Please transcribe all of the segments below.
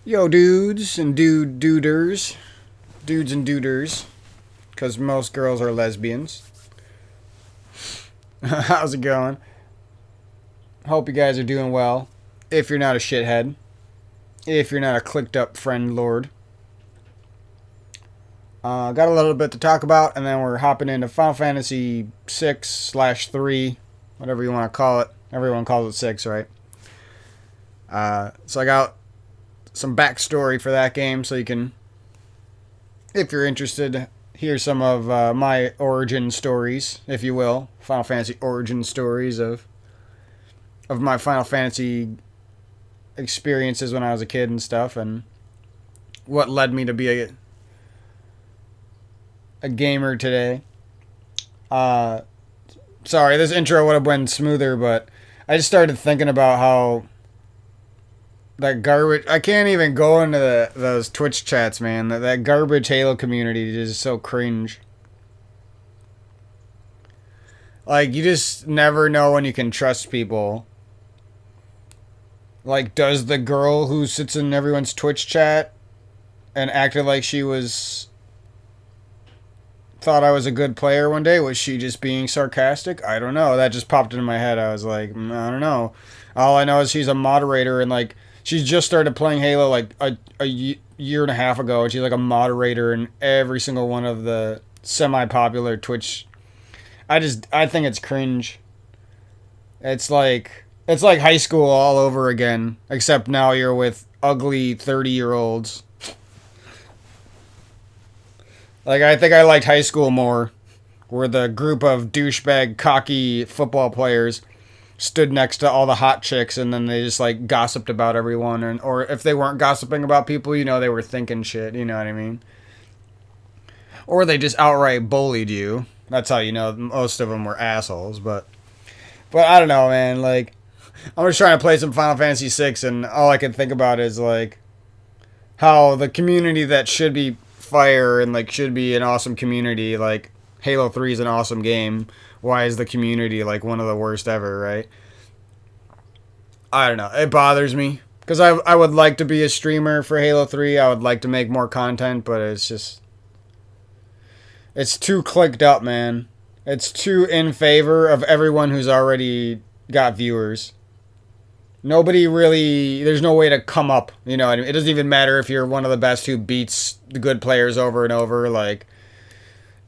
Yo, dudes and dudes and duders, because most girls are lesbians. How's it going? Hope you guys are doing well. If you're not a shithead, if you're not a clicked up friend lord. Got a little bit to talk about, and then we're hopping into Final Fantasy 6/3, whatever you want to call it. Everyone calls it 6, right? So I got some backstory for that game, so you can, if you're interested, hear some of my origin stories, if you will. Final Fantasy origin stories of my Final Fantasy experiences when I was a kid and stuff, and what led me to be a gamer today. Sorry, this intro would have went smoother, but I just started thinking about how that garbage. I can't even go into those Twitch chats, man. That garbage Halo community is so cringe. Like, you just never know when you can trust people. Like, does the girl who sits in everyone's Twitch chat and acted like she thought I was a good player one day, was she just being sarcastic? I don't know. That just popped into my head. I was like, I don't know. All I know is she's a moderator, and like, she's just started playing Halo like a year and a half ago, and she's like a moderator in every single one of the semi-popular Twitch. I think it's cringe. It's like high school all over again, except now you're with ugly 30-year-olds. Like, I think I liked high school more, where the group of douchebag, cocky football players stood next to all the hot chicks, and then they just, like, gossiped about everyone. Or if they weren't gossiping about people, you know, they were thinking shit, you know what I mean? Or they just outright bullied you. That's how you know most of them were assholes, but I don't know, man. Like, I'm just trying to play some Final Fantasy 6, and all I can think about is, like, how the community that should be fire and, like, should be an awesome community, like, Halo 3 is an awesome game. Why is the community, like, one of the worst ever, right? I don't know. It bothers me. Because I would like to be a streamer for Halo 3. I would like to make more content, but it's just... it's too clicked up, man. It's too in favor of everyone who's already got viewers. Nobody really... there's no way to come up, you know. It doesn't even matter if you're one of the best who beats the good players over and over. Like,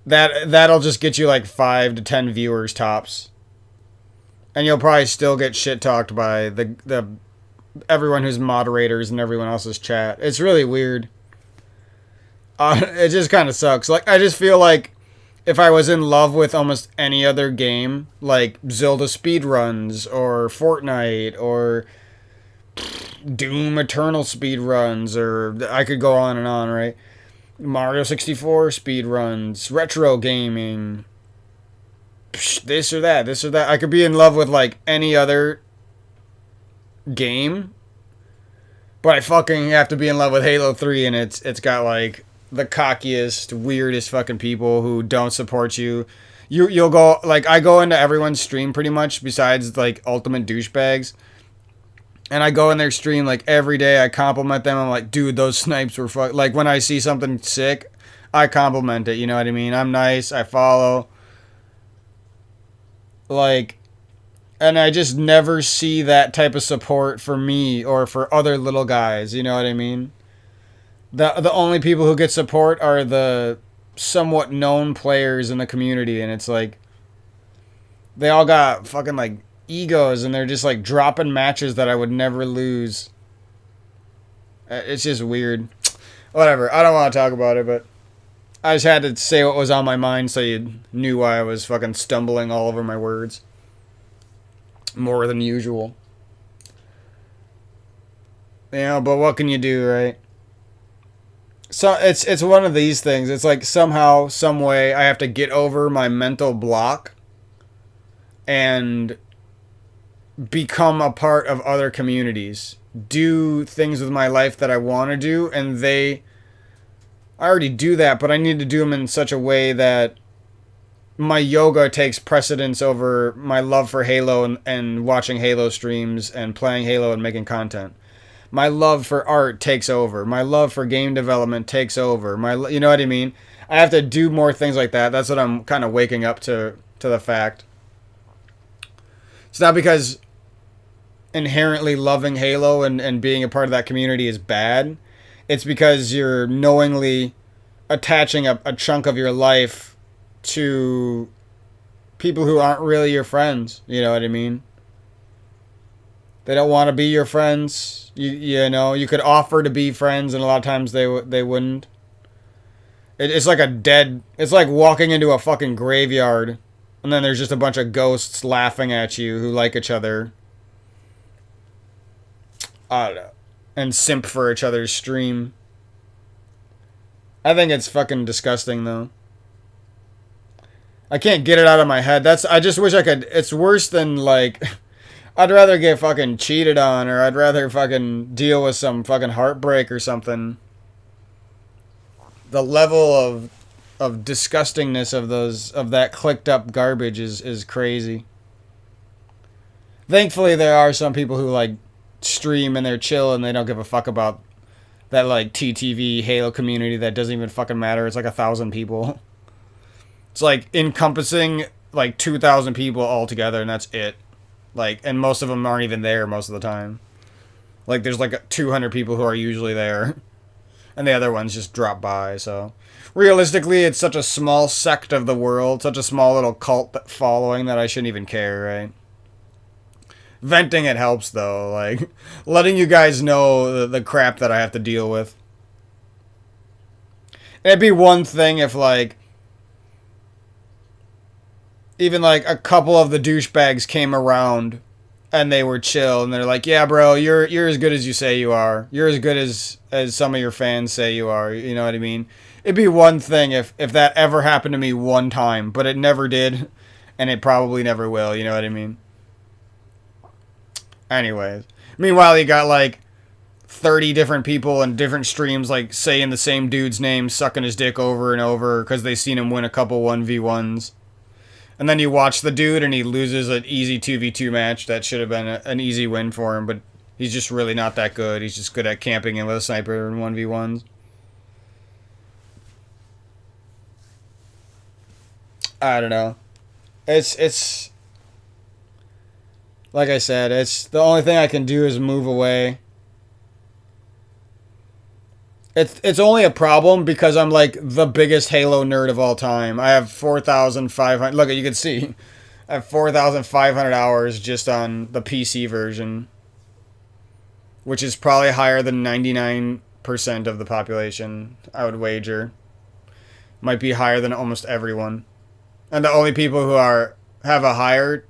that'll just get you like 5 to 10 viewers tops. And you'll probably still get shit talked by the everyone who's moderators and everyone else's chat. It's really weird. It just kind of sucks. Like, I just feel like if I was in love with almost any other game, like Zelda speedruns, or Fortnite, or Doom Eternal speedruns, or I could go on and on, right? Mario 64 speedruns, retro gaming, this or that. I could be in love with, like, any other game, but I fucking have to be in love with Halo 3, and it's got, like, the cockiest, weirdest fucking people who don't support you. You'll go, like, I go into everyone's stream pretty much, besides, like, ultimate douchebags. And I go in their stream, like, every day. I compliment them. I'm like, dude, those snipes were fuck. Like, when I see something sick, I compliment it. You know what I mean? I'm nice. I follow. Like, and I just never see that type of support for me or for other little guys. You know what I mean? The only people who get support are the somewhat known players in the community, and it's like they all got fucking, like, egos, and they're just, like, dropping matches that I would never lose. It's just weird. Whatever, I don't want to talk about it, but I just had to say what was on my mind so you knew why I was fucking stumbling all over my words more than usual. You know, but what can you do, right? So it's one of these things. It's like somehow, some way, I have to get over my mental block and become a part of other communities. Do things with my life that I want to do, and I already do that, but I need to do them in such a way that my yoga takes precedence over my love for Halo and watching Halo streams and playing Halo and making content. My love for art takes over. My love for game development takes over. You know what I mean? I have to do more things like that. That's what I'm kind of waking up to the fact. It's not because inherently loving Halo and being a part of that community is bad. It's because you're knowingly attaching a chunk of your life to people who aren't really your friends. You know what I mean? They don't want to be your friends. You know, you could offer to be friends, and a lot of times they wouldn't. It's like it's like walking into a fucking graveyard, and then there's just a bunch of ghosts laughing at you who like each other. I don't know. And simp for each other's stream. I think it's fucking disgusting, though. I can't get it out of my head. I just wish I could. It's worse than, like, I'd rather get fucking cheated on, or I'd rather fucking deal with some fucking heartbreak or something. The level of disgustingness of that clicked up garbage is crazy. Thankfully, there are some people who, like, stream and they're chill and they don't give a fuck about that, like, TTV Halo community that doesn't even fucking matter. It's like 1,000 people. It's like encompassing like 2,000 people all together, and that's it. Like, and most of them aren't even there most of the time. Like, there's like 200 people who are usually there, and the other ones just drop by. So realistically, it's such a small sect of the world, such a small little cult following that I shouldn't even care, right? Venting it helps, though. Like, letting you guys know the crap that I have to deal with. It'd be one thing if, like, even, like, a couple of the douchebags came around and they were chill and they're like, yeah, bro, you're as good as you say you are. You're as good as some of your fans say you are. You know what I mean? It'd be one thing if that ever happened to me one time, but it never did, and it probably never will. You know what I mean? Anyways. Meanwhile, you got, like, 30 different people in different streams, like, saying the same dude's name, sucking his dick over and over because they seen him win a couple 1v1s. And then you watch the dude and he loses an easy 2v2 match that should have been an easy win for him, but he's just really not that good. He's just good at camping in with a sniper in 1v1s. I don't know. It's like I said, it's the only thing I can do is move away. It's only a problem because I'm like the biggest Halo nerd of all time. I have 4,500. Look, you can see. I have 4,500 hours just on the PC version, which is probably higher than 99% of the population, I would wager. Might be higher than almost everyone. And the only people who have a higher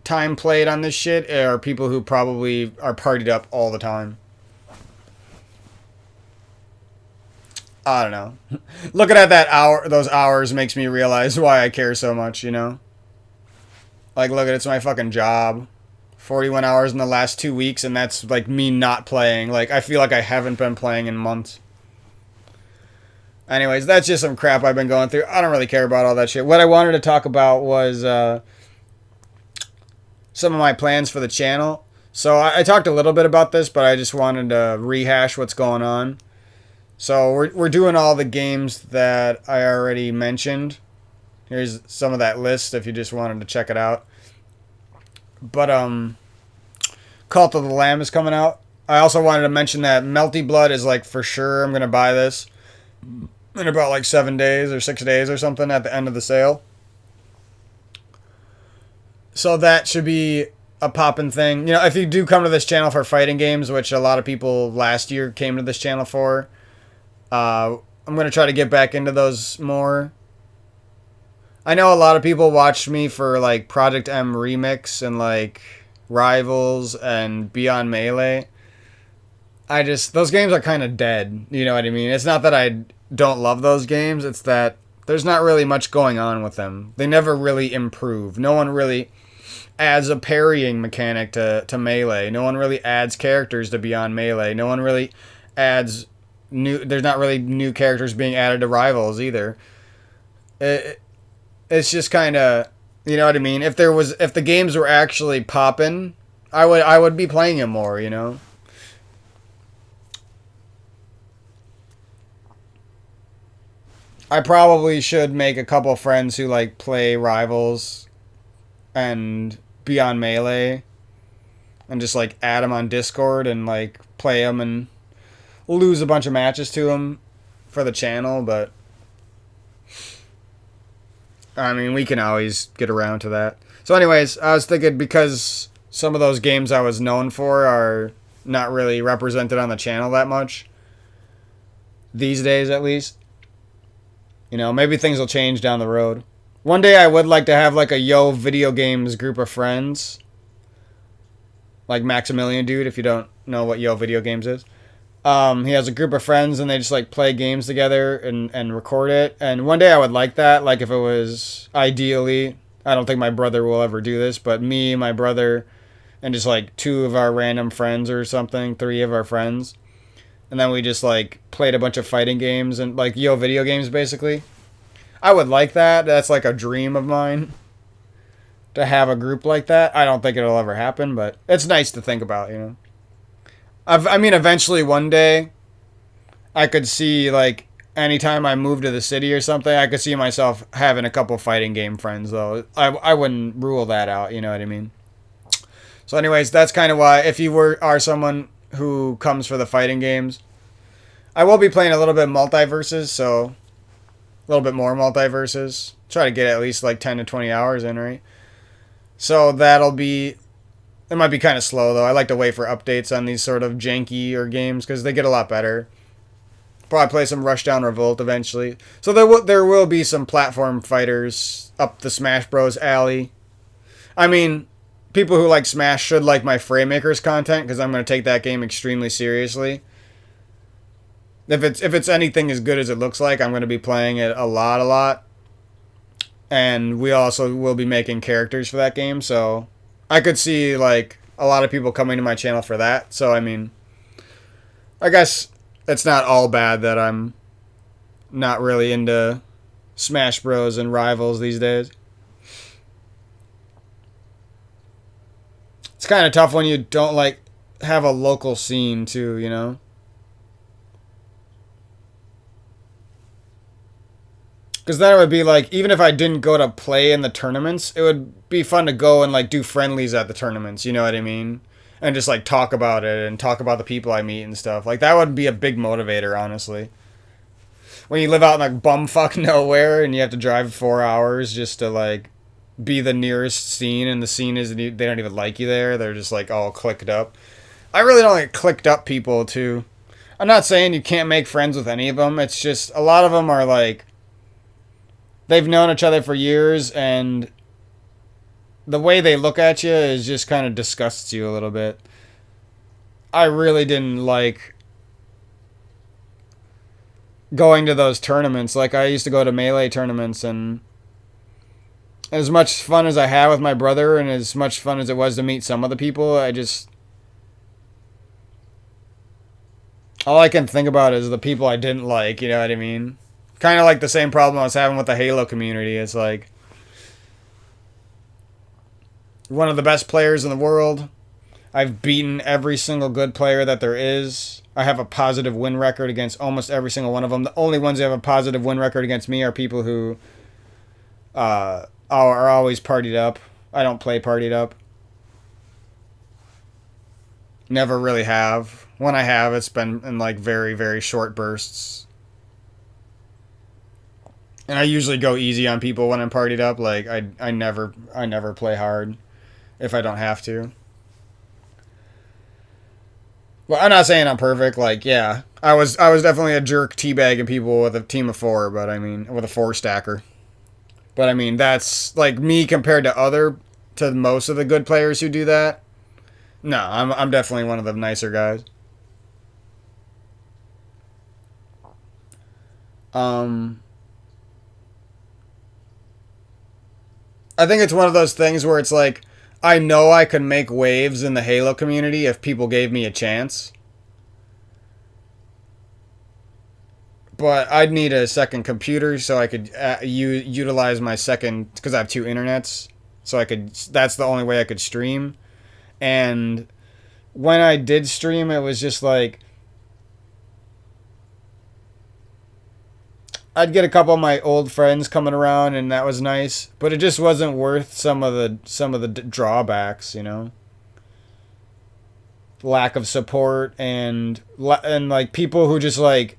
time played on this shit are people who probably are partied up all the time. I don't know. Looking at those hours makes me realize why I care so much, you know? Like, look at it's my fucking job. 41 hours in the last 2 weeks, and that's like me not playing. Like, I feel like I haven't been playing in months. Anyways, that's just some crap I've been going through. I don't really care about all that shit. What I wanted to talk about was some of my plans for the channel. So I talked a little bit about this, but I just wanted to rehash what's going on. So we're doing all the games that I already mentioned. Here's some of that list if you just wanted to check it out. But Cult of the Lamb is coming out. I also wanted to mention that Melty Blood is like for sure I'm going to buy this in about like 7 days or 6 days or something at the end of the sale. So that should be a poppin' thing. You know, if you do come to this channel for fighting games, which a lot of people last year came to this channel for, I'm going to try to get back into those more. I know a lot of people watched me for like Project M Remix and like Rivals and Beyond Melee. Those games are kind of dead. You know what I mean? It's not that I don't love those games. It's that there's not really much going on with them. They never really improve. No one really adds a parrying mechanic to Melee. No one really adds characters to Beyond Melee. No one really adds there's not really new characters being added to Rivals either. It's just kind of, you know what I mean? If the games were actually popping, I would be playing them more, you know? I probably should make a couple friends who like play rivals and be on Melee and just like add them on Discord and like play them and lose a bunch of matches to them for the channel, but I mean, we can always get around to that. So anyways, I was thinking because some of those games I was known for are not really represented on the channel that much these days, at least. You know, maybe things will change down the road. One day I would like to have like a Yo Video Games group of friends. Like Maximilian Dude, if you don't know what Yo Video Games is. He has a group of friends and they just like play games together and record it. And one day I would like that. Like if it was ideally, I don't think my brother will ever do this, but me, my brother, and just like two of our random friends or something, three of our friends. And then we just like played a bunch of fighting games and like Yo Video Games basically. I would like that. That's like a dream of mine to have a group like that. I don't think it'll ever happen, but it's nice to think about, you know. I mean, eventually one day, I could see, like, anytime I move to the city or something, I could see myself having a couple fighting game friends, though. I wouldn't rule that out, you know what I mean? So anyways, that's kind of why, if you are someone who comes for the fighting games, I will be playing a little bit of multiverses, so a little bit more multiverses. Try to get at least, like, 10 to 20 hours in, right? So that'll be... It might be kind of slow, though. I like to wait for updates on these sort of janky games because they get a lot better. Probably play some Rushdown Revolt eventually. So there will be some platform fighters up the Smash Bros. Alley. I mean, people who like Smash should like my Framemakers content because I'm going to take that game extremely seriously. If it's anything as good as it looks like, I'm going to be playing it a lot. And we also will be making characters for that game, so... I could see, like, a lot of people coming to my channel for that. So, I mean, I guess it's not all bad that I'm not really into Smash Bros. And Rivals these days. It's kind of tough when you don't, like, have a local scene, too, you know? Because then it would be like, even if I didn't go to play in the tournaments, it would be fun to go and like do friendlies at the tournaments, you know what I mean? And just like talk about it and talk about the people I meet and stuff. Like that would be a big motivator, honestly. When you live out in like bumfuck nowhere and you have to drive 4 hours just to like be the nearest scene, and the scene is they don't even like you there. They're just like all clicked up. I really don't like clicked up people too. I'm not saying you can't make friends with any of them. It's just a lot of them are like, they've known each other for years, and the way they look at you is just kind of disgusts you a little bit. I really didn't like going to those tournaments. Like, I used to go to Melee tournaments, and as much fun as I had with my brother, and as much fun as it was to meet some of the people, all I can think about is the people I didn't like, you know what I mean? Kind of like the same problem I was having with the Halo community. It's like one of the best players in the world. I've beaten every single good player that there is. I have a positive win record against almost every single one of them. The only ones that have a positive win record against me are people who are always partied up. I don't play partied up. Never really have. When I have, it's been in like very, very short bursts. And I usually go easy on people when I'm partied up. Like I never play hard if I don't have to. Well, I'm not saying I'm perfect. Like, yeah, I was definitely a jerk teabagging people with a team of 4, but I mean with a 4 stacker. But I mean that's like me compared to most of the good players who do that. No, I'm definitely one of the nicer guys. I think it's one of those things where it's like, I know I could make waves in the Halo community if people gave me a chance. But I'd need a second computer so I could utilize my second, because I have 2 internets. So that's the only way I could stream. And when I did stream, it was just like, I'd get a couple of my old friends coming around, and that was nice. But it just wasn't worth some of the drawbacks, you know. Lack of support and like people who just like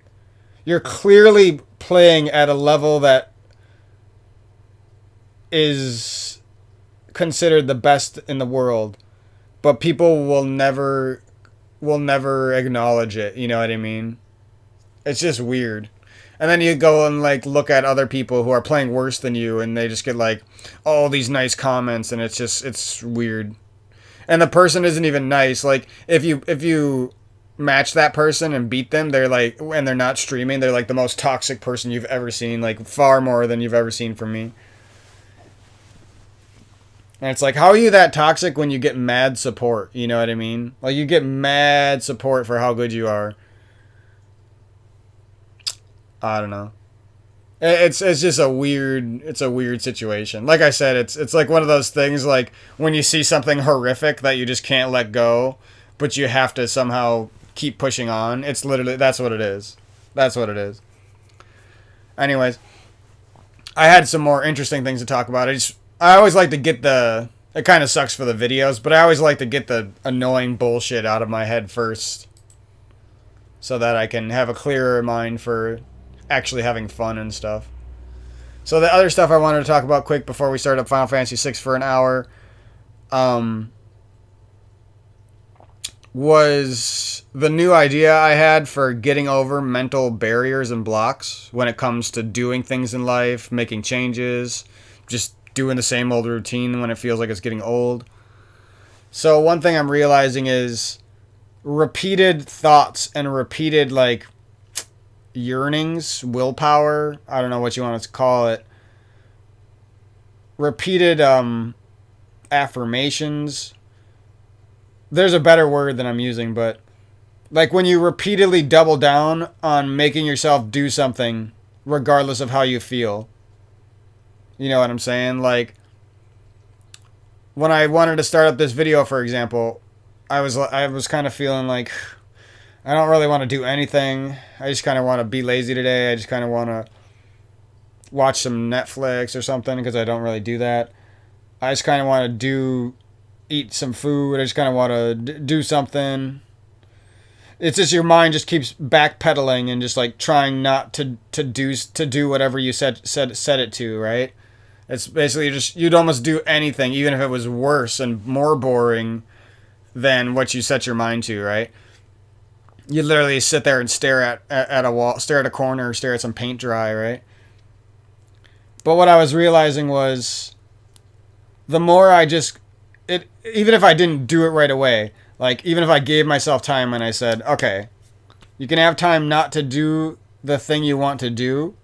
you're clearly playing at a level that is considered the best in the world, but people will never acknowledge it, you know what I mean? It's just weird. And then you go and like look at other people who are playing worse than you and they just get like all these nice comments and it's weird. And the person isn't even nice. Like if you match that person and beat them, they're like, and they're not streaming, they're like the most toxic person you've ever seen, like far more than you've ever seen from me. And it's like, how are you that toxic when you get mad support? You know what I mean? Like you get mad support for how good you are. I don't know. It's just a weird situation. Like I said, it's like one of those things like when you see something horrific that you just can't let go, but you have to somehow keep pushing on. It's literally that's what it is. That's what it is. Anyways, I had some more interesting things to talk about. I always like to get it kind of sucks for the videos, but I always like to get the annoying bullshit out of my head first so that I can have a clearer mind for actually having fun and stuff. So the other stuff I wanted to talk about quick before we start up Final Fantasy VI for an hour was the new idea I had for getting over mental barriers and blocks when it comes to doing things in life, making changes, just doing the same old routine when it feels like it's getting old. So one thing I'm realizing is repeated thoughts and repeated like yearnings, willpower, I don't know what you want to call it, repeated affirmations. There's a better word than I'm using, but like when you repeatedly double down on making yourself do something regardless of how you feel. You know what I'm saying? Like when I wanted to start up this video, for example, I was kind of feeling like I don't really want to do anything. I just kind of want to be lazy today. I just kind of want to watch some Netflix or something because I don't really do that. I just kind of want to eat some food. I just kind of want to do something. It's just your mind just keeps backpedaling and just like trying not to do whatever you said it to, right? It's basically just you'd almost do anything even if it was worse and more boring than what you set your mind to, right? You literally sit there and stare at a wall, stare at a corner, stare at some paint dry, right? But what I was realizing was the more even if I didn't do it right away, like even if I gave myself time and I said, okay, you can have time not to do the thing you want to do,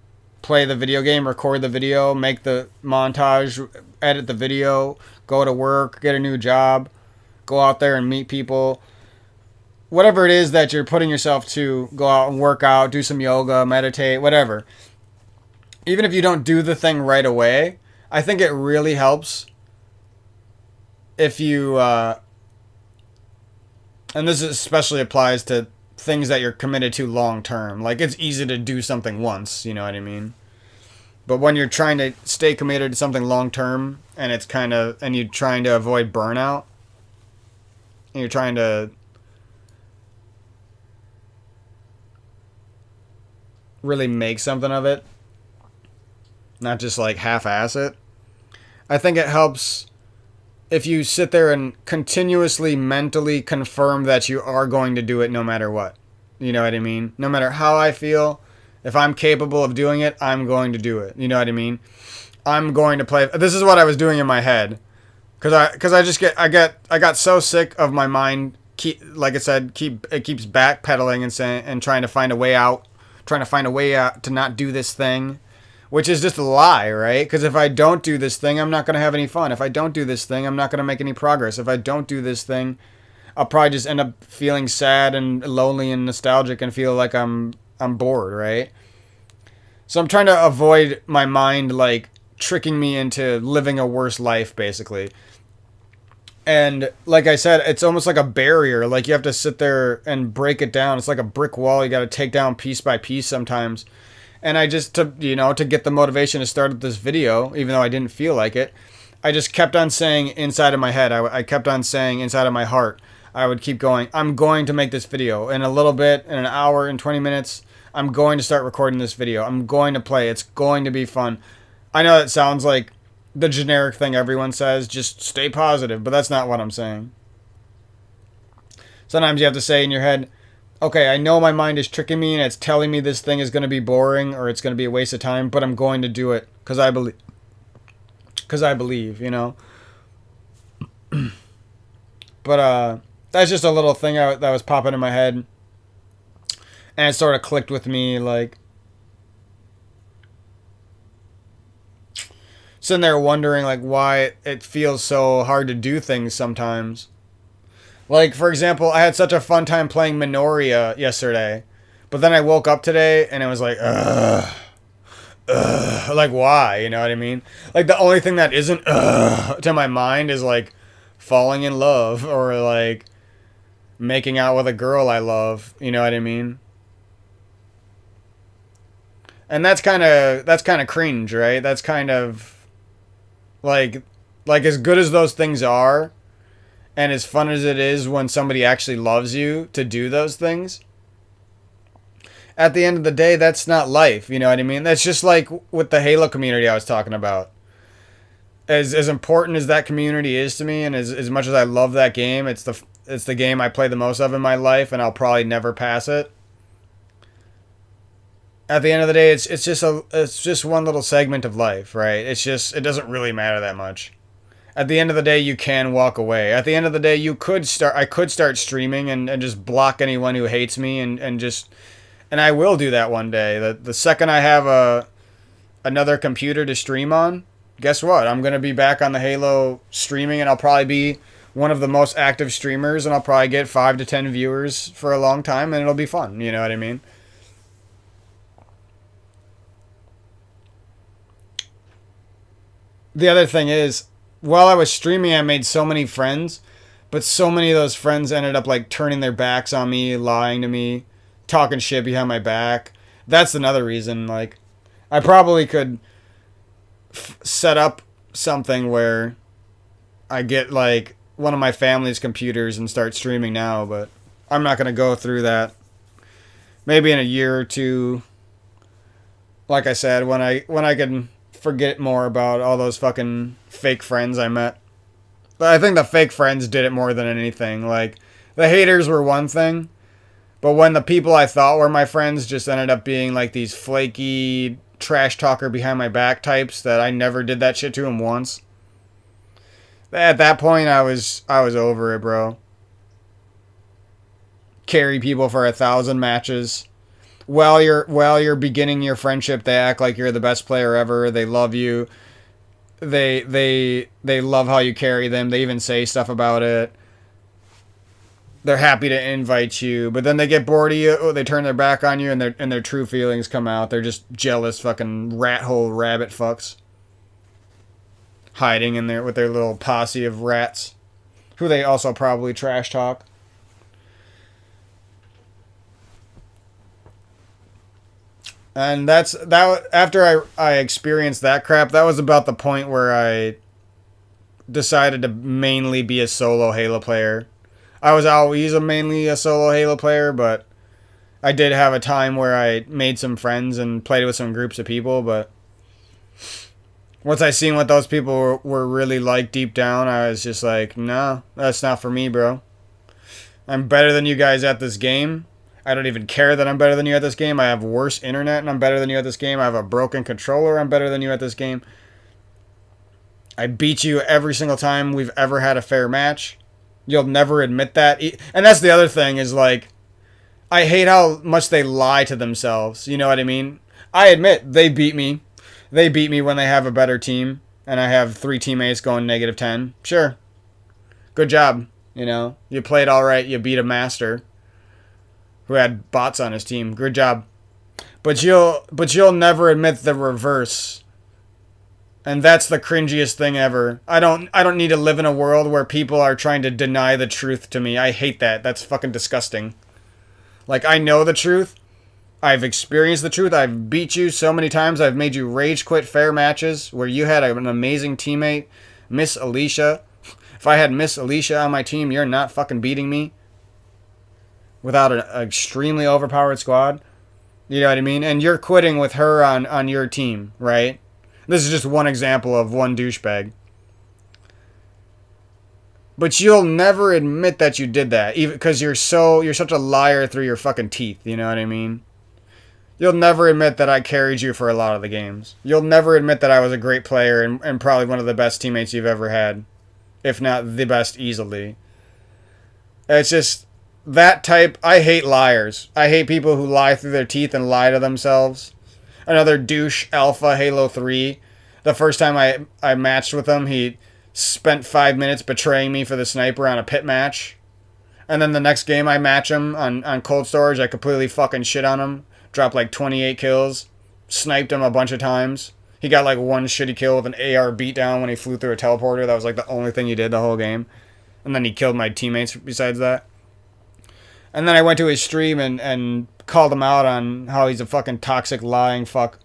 play the video game, record the video, make the montage, edit the video, go to work, get a new job, go out there and meet people. Whatever it is that you're putting yourself to, go out and work out, do some yoga, meditate, whatever. Even if you don't do the thing right away, I think it really helps if you, and this especially applies to things that you're committed to long term. Like it's easy to do something once, you know what I mean? But when you're trying to stay committed to something long term and and you're trying to avoid burnout, and you're trying to really make something of it, not just like half-ass it. I think it helps if you sit there and continuously mentally confirm that you are going to do it no matter what. You know what I mean? No matter how I feel, if I'm capable of doing it, I'm going to do it. You know what I mean? I'm going to play. This is what I was doing in my head, because I got so sick of my mind. Like I said, it keeps backpedaling and trying to find a way out. Trying to find a way out to not do this thing, which is just a lie, right? Because if I don't do this thing, I'm not going to have any fun. If I don't do this thing, I'm not going to make any progress. If I don't do this thing, I'll probably just end up feeling sad and lonely and nostalgic and feel like I'm bored, right? So I'm trying to avoid my mind like tricking me into living a worse life, basically. And like I said, it's almost like a barrier. Like you have to sit there and break it down. It's like a brick wall you got to take down piece by piece sometimes. And I just, to get the motivation to start this video, even though I didn't feel like it, I just kept on saying inside of my head, I kept on saying inside of my heart, I would keep going, I'm going to make this video in a little bit, in an hour, in 20 minutes. I'm going to start recording this video. I'm going to play. It's going to be fun. I know that sounds like the generic thing everyone says, just stay positive, but that's not what I'm saying. Sometimes you have to say in your head, okay, I know my mind is tricking me and it's telling me this thing is going to be boring or it's going to be a waste of time, but I'm going to do it because I believe. Because I believe, But that's just a little thing that was popping in my head. And it sort of clicked with me, like, sitting there wondering, like, why it feels so hard to do things sometimes. Like, for example, I had such a fun time playing Minoria yesterday. But then I woke up today and it was like, ugh. Like, why? You know what I mean? Like, the only thing that isn't to my mind is, like, falling in love or, like, making out with a girl I love. You know what I mean? And that's kind of cringe, right? That's kind of, like, as good as those things are, and as fun as it is when somebody actually loves you to do those things, at the end of the day, that's not life. You know what I mean? That's just like with the Halo community I was talking about. As important as that community is to me, and as much as I love that game, it's the game I play the most of in my life, and I'll probably never pass it. At the end of the day, it's just one little segment of life, right? It doesn't really matter that much. At the end of the day, you can walk away. At the end of the day, I could start streaming and just block anyone who hates me and I will do that one day. The second I have another computer to stream on, guess what? I'm going to be back on the Halo streaming, and I'll probably be one of the most active streamers, and I'll probably get 5 to 10 viewers for a long time, and it'll be fun. You know what I mean? The other thing is, while I was streaming, I made so many friends, but so many of those friends ended up, like, turning their backs on me, lying to me, talking shit behind my back. That's another reason. Like, I probably could set up something where I get, like, one of my family's computers and start streaming now, but I'm not going to go through that. Maybe in a year or two, like I said, when I can forget more about all those fucking fake friends I met. But I think the fake friends did it more than anything. Like, the haters were one thing, but when the people I thought were my friends just ended up being like these flaky trash talker behind my back types that I never did that shit to them once. At that point, I was over it, bro. Carry people for 1,000 matches. While you're beginning your friendship, they act like you're the best player ever. They love you. They love how you carry them. They even say stuff about it. They're happy to invite you, but then they get bored of you. They turn their back on you, and their true feelings come out. They're just jealous fucking rat hole rabbit fucks, hiding in there with their little posse of rats, who they also probably trash talk. And that. After I experienced that crap, that was about the point where I decided to mainly be a solo Halo player. I was always mainly a solo Halo player, but I did have a time where I made some friends and played with some groups of people, but once I seen what those people were really like deep down, I was just like, no, that's not for me, bro. I'm better than you guys at this game. I don't even care that I'm better than you at this game. I have worse internet and I'm better than you at this game. I have a broken controller. I'm better than you at this game. I beat you every single time we've ever had a fair match. You'll never admit that. And that's the other thing is, like, I hate how much they lie to themselves. You know what I mean? I admit they beat me. They beat me when they have a better team. And I have 3 teammates going -10. Sure. Good job. You know, you played all right. You beat a master who had bots on his team. Good job. But you'll never admit the reverse. And that's the cringiest thing ever. I don't need to live in a world where people are trying to deny the truth to me. I hate that. That's fucking disgusting. Like, I know the truth, I've experienced the truth. I've beat you so many times. I've made you rage quit fair matches where you had an amazing teammate, Miss Alicia. If I had Miss Alicia on my team, you're not fucking beating me without an extremely overpowered squad. You know what I mean? And you're quitting with her on your team, right? This is just one example of one douchebag. But you'll never admit that you did that, even because you're such a liar through your fucking teeth. You know what I mean? You'll never admit that I carried you for a lot of the games. You'll never admit that I was a great player and probably one of the best teammates you've ever had, if not the best easily. It's just that type. I hate liars. I hate people who lie through their teeth and lie to themselves. Another douche, Alpha Halo 3. The first time I matched with him, he spent 5 minutes betraying me for the sniper on a pit match. And then the next game I match him on cold storage, I completely fucking shit on him. Dropped like 28 kills. Sniped him a bunch of times. He got like one shitty kill with an AR beatdown when he flew through a teleporter. That was like the only thing he did the whole game. And then he killed my teammates besides that. And then I went to his stream and called him out on how he's a fucking toxic, lying fuck.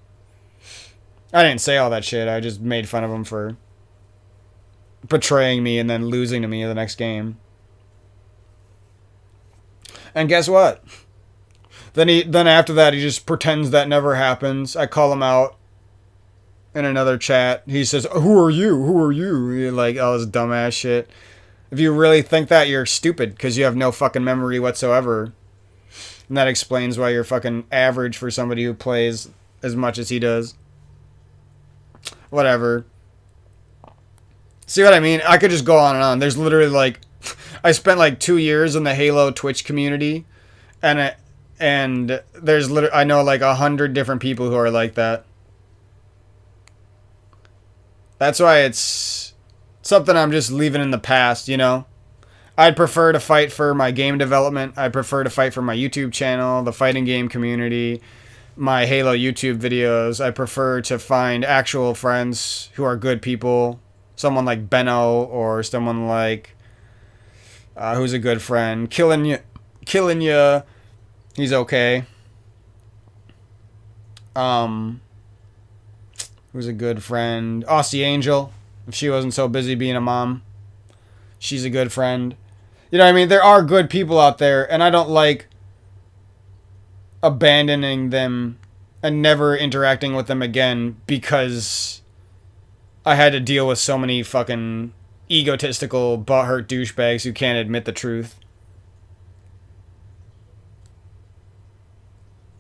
I didn't say all that shit. I just made fun of him for betraying me and then losing to me in the next game. And guess what? Then after that, he just pretends that never happens. I call him out in another chat. He says, "Who are you? Who are you?" You're like, all this dumbass shit. If you really think that, you're stupid because you have no fucking memory whatsoever. And that explains why you're fucking average for somebody who plays as much as he does. Whatever. See what I mean? I could just go on and on. There's literally like, I spent like 2 years in the Halo Twitch community, and there's literally, I know like 100 different people who are like that. That's why it's something I'm just leaving in the past, you know? I'd prefer to fight for my game development. I'd prefer to fight for my YouTube channel, the fighting game community, my Halo YouTube videos. I prefer to find actual friends who are good people. Someone like Benno or someone like who's a good friend. Killing you. He's okay. Who's a good friend? Aussie Angel. If she wasn't so busy being a mom, she's a good friend. You know what I mean? There are good people out there, and I don't like abandoning them and never interacting with them again because I had to deal with so many fucking egotistical, butthurt douchebags who can't admit the truth.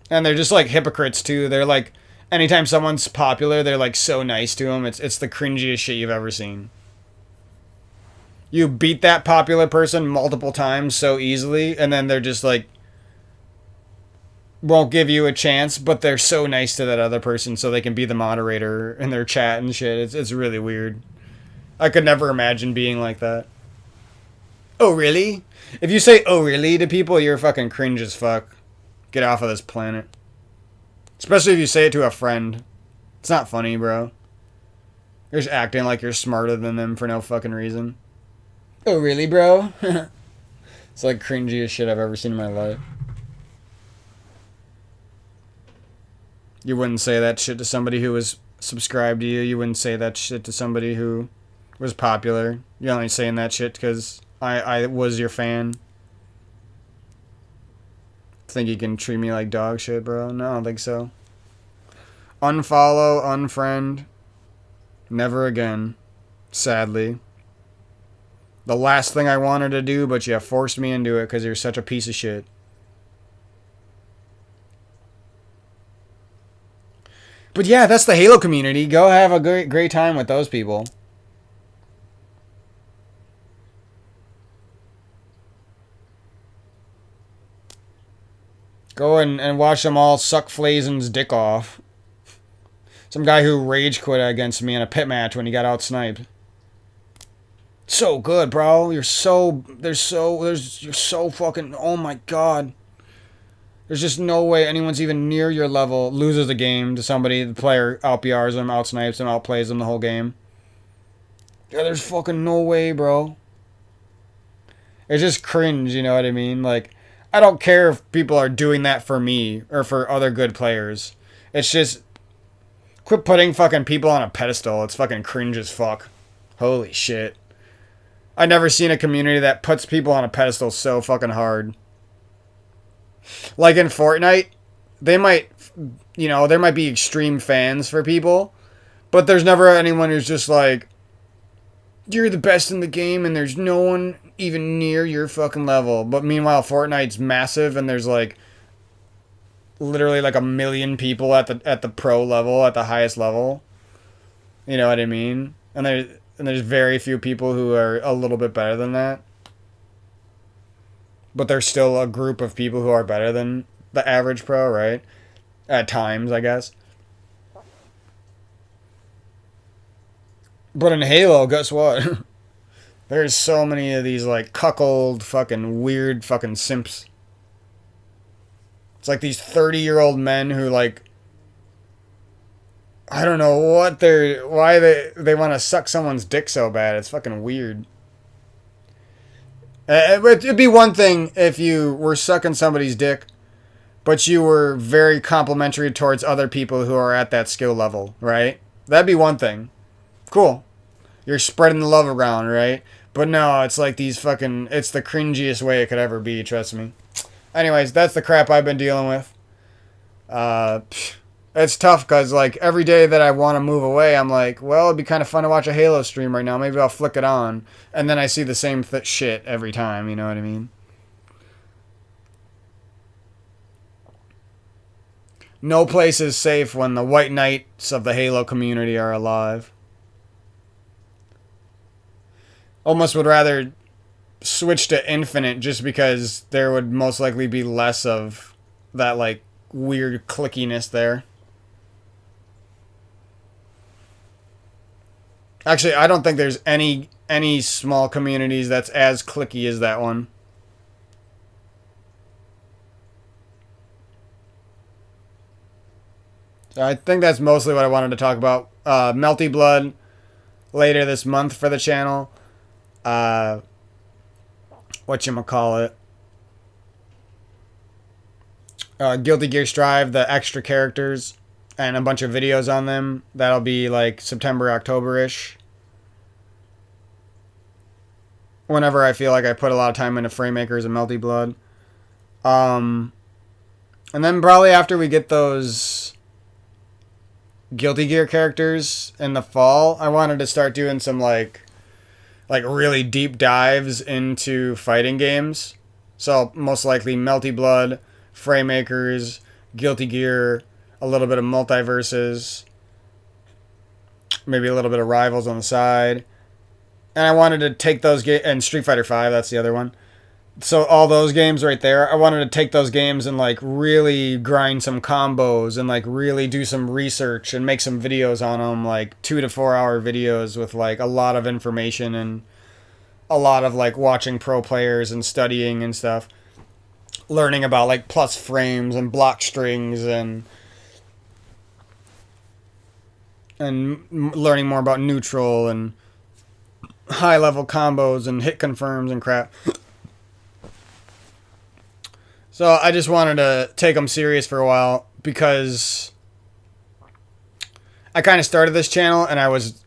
And they're just like hypocrites too. They're like, anytime someone's popular, they're like so nice to them. It's the cringiest shit you've ever seen. You beat that popular person multiple times so easily, and then they're just like, won't give you a chance, but they're so nice to that other person so they can be the moderator in their chat and shit. It's really weird. I could never imagine being like that. Oh, really? If you say, oh, really to people, you're fucking cringe as fuck. Get off of this planet. Especially if you say it to a friend. It's not funny, bro. You're just acting like you're smarter than them for no fucking reason. Oh, really, bro? It's like cringiest shit I've ever seen in my life. You wouldn't say that shit to somebody who was subscribed to you. You wouldn't say that shit to somebody who was popular. You're only saying that shit because I was your fan. Think you can treat me like dog shit, bro? No, I don't think so. Unfollow, unfriend. Never again. Sadly. The last thing I wanted to do, but you forced me into it because you're such a piece of shit. But yeah, that's the Halo community. Go have a great time with those people. Go and watch them all suck Flazen's dick off. Some guy who rage quit against me in a pit match when he got out-sniped. So good, bro. You're so fucking, oh my god. There's just no way anyone's even near your level loses a game to somebody. The player out-BRs them, out-snipes them, outplays them the whole game. Yeah, there's fucking no way, bro. It's just cringe, you know what I mean? Like, I don't care if people are doing that for me or for other good players. It's just quit putting fucking people on a pedestal. It's fucking cringe as fuck. Holy shit. I've never seen a community that puts people on a pedestal so fucking hard. Like in Fortnite, they might, there might be extreme fans for people, but there's never anyone who's just like, you're the best in the game and there's no one even near your fucking level. But meanwhile, Fortnite's massive and there's like literally like 1 million people at the pro level, at the highest level. You know what I mean? And there's very few people who are a little bit better than that. But there's still a group of people who are better than the average pro, right? At times, I guess. But in Halo, guess what? There's so many of these like cuckold fucking weird fucking simps. It's like these 30-year-old men who like, I don't know why they want to suck someone's dick so bad. It's fucking weird. It'd be one thing if you were sucking somebody's dick, but you were very complimentary towards other people who are at that skill level, right? That'd be one thing. Cool. You're spreading the love around, right? But no, it's like it's the cringiest way it could ever be, trust me. Anyways, that's the crap I've been dealing with. It's tough because, like, every day that I want to move away, I'm like, well, it'd be kind of fun to watch a Halo stream right now. Maybe I'll flick it on. And then I see the same shit every time, you know what I mean? No place is safe when the white knights of the Halo community are alive. Almost would rather switch to Infinite just because there would most likely be less of that, like, weird clickiness there. Actually, I don't think there's any small communities that's as clicky as that one. So I think that's mostly what I wanted to talk about. Melty Blood later this month for the channel. Whatchamacallit. Guilty Gear Strive, the extra characters, and a bunch of videos on them. That'll be like September, October-ish. Whenever I feel like I put a lot of time into Framemakers and Melty Blood. And then probably after we get those Guilty Gear characters in the fall, I wanted to start doing some like really deep dives into fighting games. So most likely Melty Blood, Framemakers, Guilty Gear, a little bit of Multiverses, maybe a little bit of Rivals on the side. And I wanted to take those games, and Street Fighter 5, that's the other one. So all those games right there, I wanted to take those games and like really grind some combos and like really do some research and make some videos on them, like 2 to 4 hour videos with like a lot of information and a lot of like watching pro players and studying and stuff. Learning about like plus frames and block strings and learning more about neutral and high level combos and hit confirms and crap. So I just wanted to take them serious for a while because I kind of started this channel and I wasn't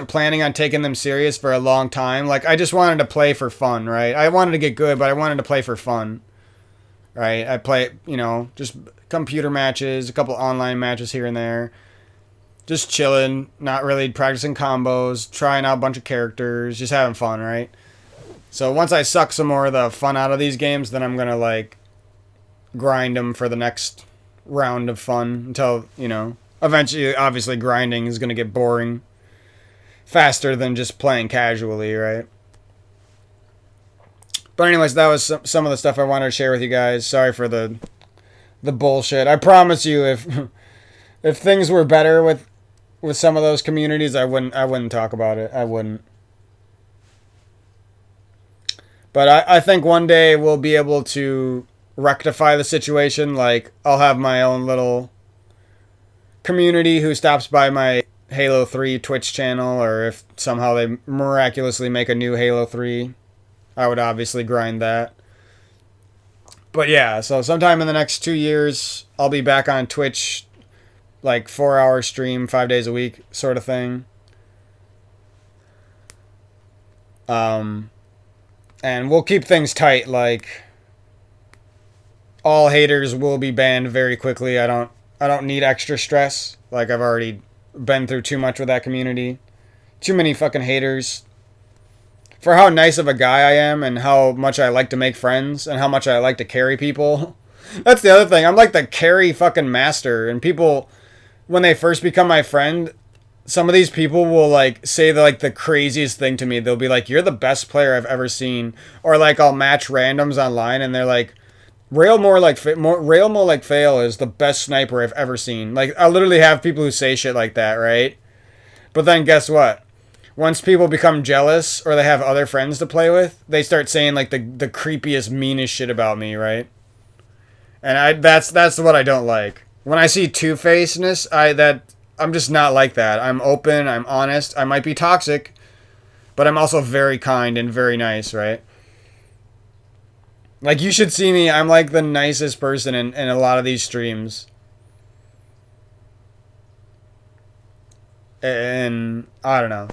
planning on taking them serious for a long time. Like, I just wanted to play for fun, right? I wanted to get good, but I wanted to play for fun, right? I play, just computer matches, a couple online matches here and there. Just chilling, not really practicing combos, trying out a bunch of characters, just having fun, right? So once I suck some more of the fun out of these games, then I'm going to, like, grind them for the next round of fun until, eventually, obviously, grinding is going to get boring faster than just playing casually, right? But anyways, that was some of the stuff I wanted to share with you guys. Sorry for the bullshit. I promise you, if things were better with some of those communities, I wouldn't talk about it. I wouldn't. But I think one day we'll be able to rectify the situation. Like, I'll have my own little community who stops by my Halo 3 Twitch channel, or if somehow they miraculously make a new Halo 3 I would obviously grind that. But yeah, so sometime in the next 2 years, I'll be back on Twitch, like 4 hour stream, 5 days a week, sort of thing. And we'll keep things tight. Like, all haters will be banned very quickly. I don't need extra stress. Like, I've already been through too much with that community. Too many fucking haters. For how nice of a guy I am and how much I like to make friends and how much I like to carry people. That's the other thing. I'm like the carry fucking master. And people, when they first become my friend, some of these people will like say the craziest thing to me. They'll be like, "You're the best player I've ever seen," or like I'll match randoms online and they're like, "Rail more like fail is the best sniper I've ever seen." Like, I literally have people who say shit like that, right? But then guess what? Once people become jealous or they have other friends to play with, they start saying like the creepiest, meanest shit about me, right? And that's what I don't like. When I see two-facedness, I'm just not like that. I'm open, I'm honest. I might be toxic, but I'm also very kind and very nice, right? Like, you should see me. I'm like the nicest person in a lot of these streams. And I don't know.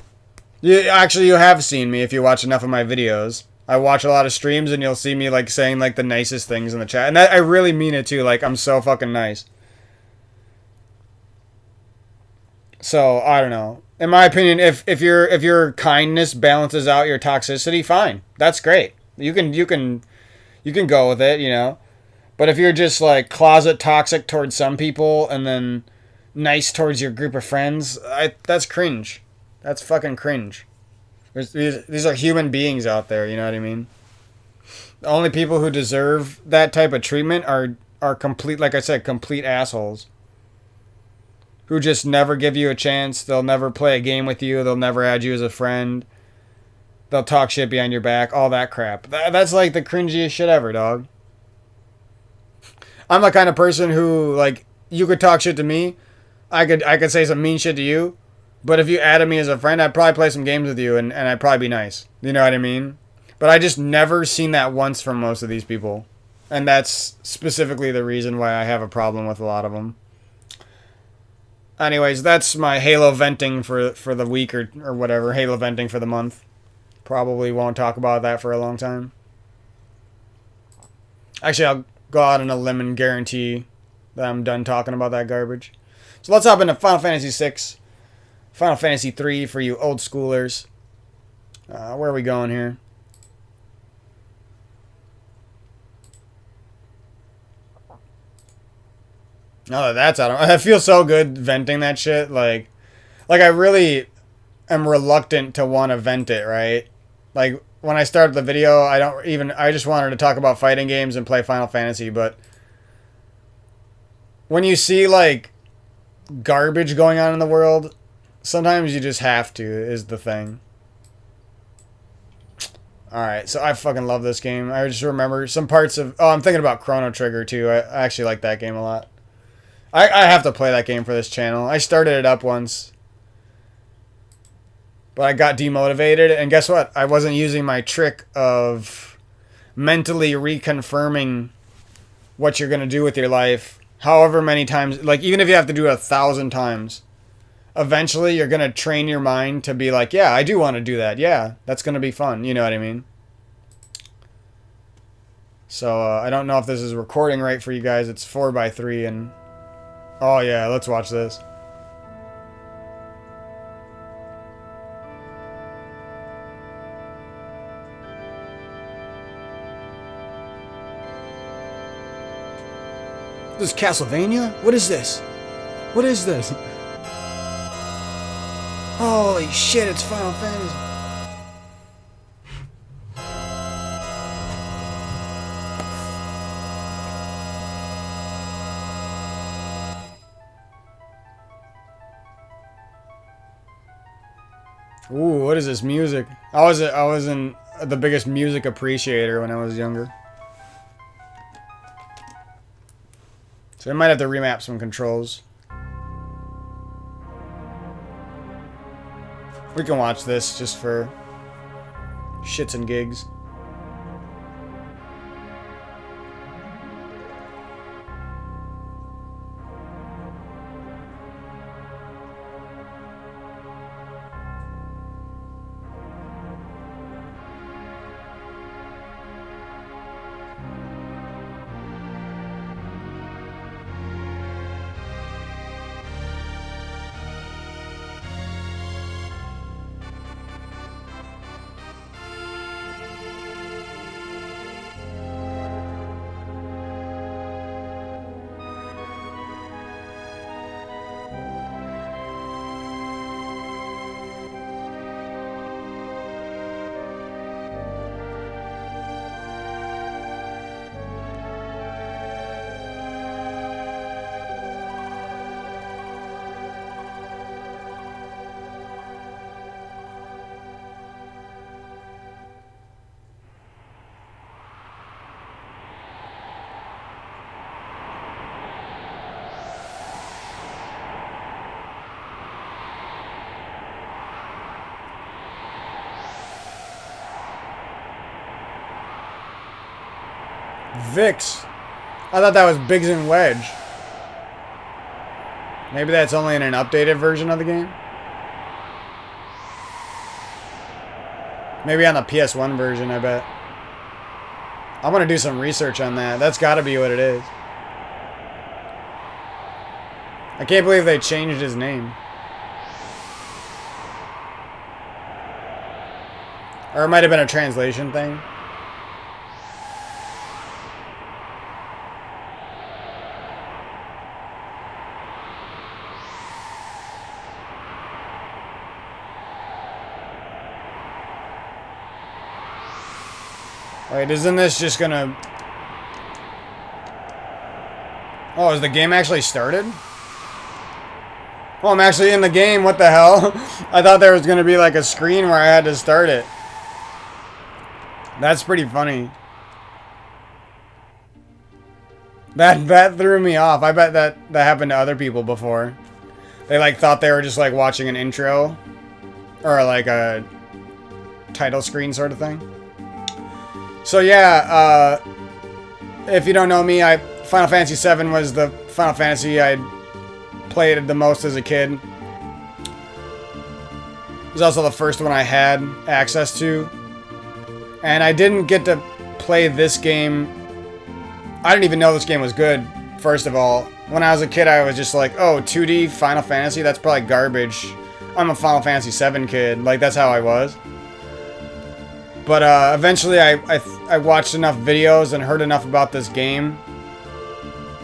You have seen me if you watch enough of my videos. I watch a lot of streams and you'll see me like saying like the nicest things in the chat. And I really mean it too. Like, I'm so fucking nice. So, I don't know. In my opinion, if your kindness balances out your toxicity, fine. That's great. You can go with it, you know. But if you're just like closet toxic towards some people and then nice towards your group of friends, that's cringe. That's fucking cringe. These are human beings out there, you know what I mean? The only people who deserve that type of treatment are complete, like I said, complete assholes. Who just never give you a chance. They'll never play a game with you. They'll never add you as a friend. They'll talk shit behind your back. All that crap. That's like the cringiest shit ever, dog. I'm the kind of person who, like, you could talk shit to me. I could say some mean shit to you. But if you added me as a friend, I'd probably play some games with you and I'd probably be nice. You know what I mean? But I just never seen that once from most of these people. And that's specifically the reason why I have a problem with a lot of them. Anyways, that's my Halo venting for the week or whatever. Halo venting for the month. Probably won't talk about that for a long time. Actually, I'll go out on a limb and guarantee that I'm done talking about that garbage. So let's hop into Final Fantasy VI. Final Fantasy 3 for you old schoolers. Where are we going here? Oh, that's out of... I feel so good venting that shit. Like I really am reluctant to want to vent it, right? Like, when I started the video, I just wanted to talk about fighting games and play Final Fantasy, but when you see, like, garbage going on in the world, sometimes you just have to, is the thing. Alright, so I fucking love this game. I just remember some parts of... Oh, I'm thinking about Chrono Trigger, too. I actually like that game a lot. I have to play that game for this channel. I started it up once. But I got demotivated, and guess what? I wasn't using my trick of mentally reconfirming what you're going to do with your life. However many times... Like, even if you have to do it 1,000 times... Eventually, you're going to train your mind to be like, yeah, I do want to do that. Yeah, that's going to be fun. You know what I mean? So, I don't know if this is recording right for you guys. It's 4:3 and... Oh, yeah, let's watch this. This is Castlevania? What is this? What is this? Holy shit, it's Final Fantasy. Ooh, what is this music? I wasn't the biggest music appreciator when I was younger. So I might have to remap some controls. We can watch this just for shits and gigs. Vix. I thought that was Biggs and Wedge. Maybe that's only in an updated version of the game. Maybe on the PS1 version, I bet. I'm gonna do some research on that. That's gotta be what it is. I can't believe they changed his name. Or it might have been a translation thing. Wait, isn't this just gonna... Oh, is the game actually started? Oh, I'm actually in the game. What the hell? I thought there was gonna be like a screen where I had to start it. That's pretty funny. That threw me off. I bet that happened to other people before. They like thought they were just like watching an intro or like a title screen sort of thing. So yeah, if you don't know me, Final Fantasy VII was the Final Fantasy I played the most as a kid. It was also the first one I had access to. And I didn't get to play this game. I didn't even know this game was good, first of all. When I was a kid, I was just like, oh, 2D Final Fantasy? That's probably garbage. I'm a Final Fantasy VII kid. Like, that's how I was. But eventually, I watched enough videos and heard enough about this game.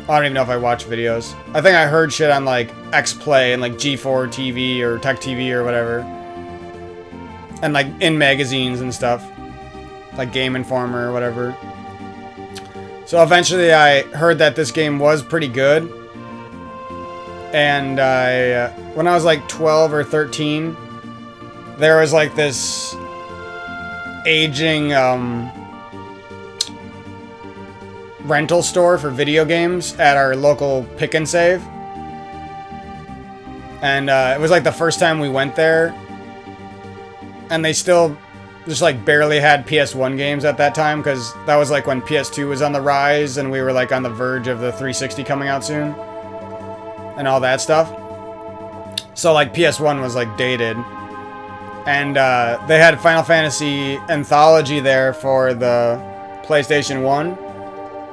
I don't even know if I watched videos. I think I heard shit on, like, X-Play and, like, G4 TV or Tech TV or whatever. And, like, in magazines and stuff. Like Game Informer or whatever. So eventually I heard that this game was pretty good. And when I was like 12 or 13, there was like this aging rental store for video games at our local Pick and Save. And it was like the first time we went there. And they still just like barely had PS1 games at that time, because that was like when PS2 was on the rise and we were like on the verge of the 360 coming out soon and all that stuff. So like PS1 was like dated, and they had Final Fantasy Anthology there for the PlayStation 1.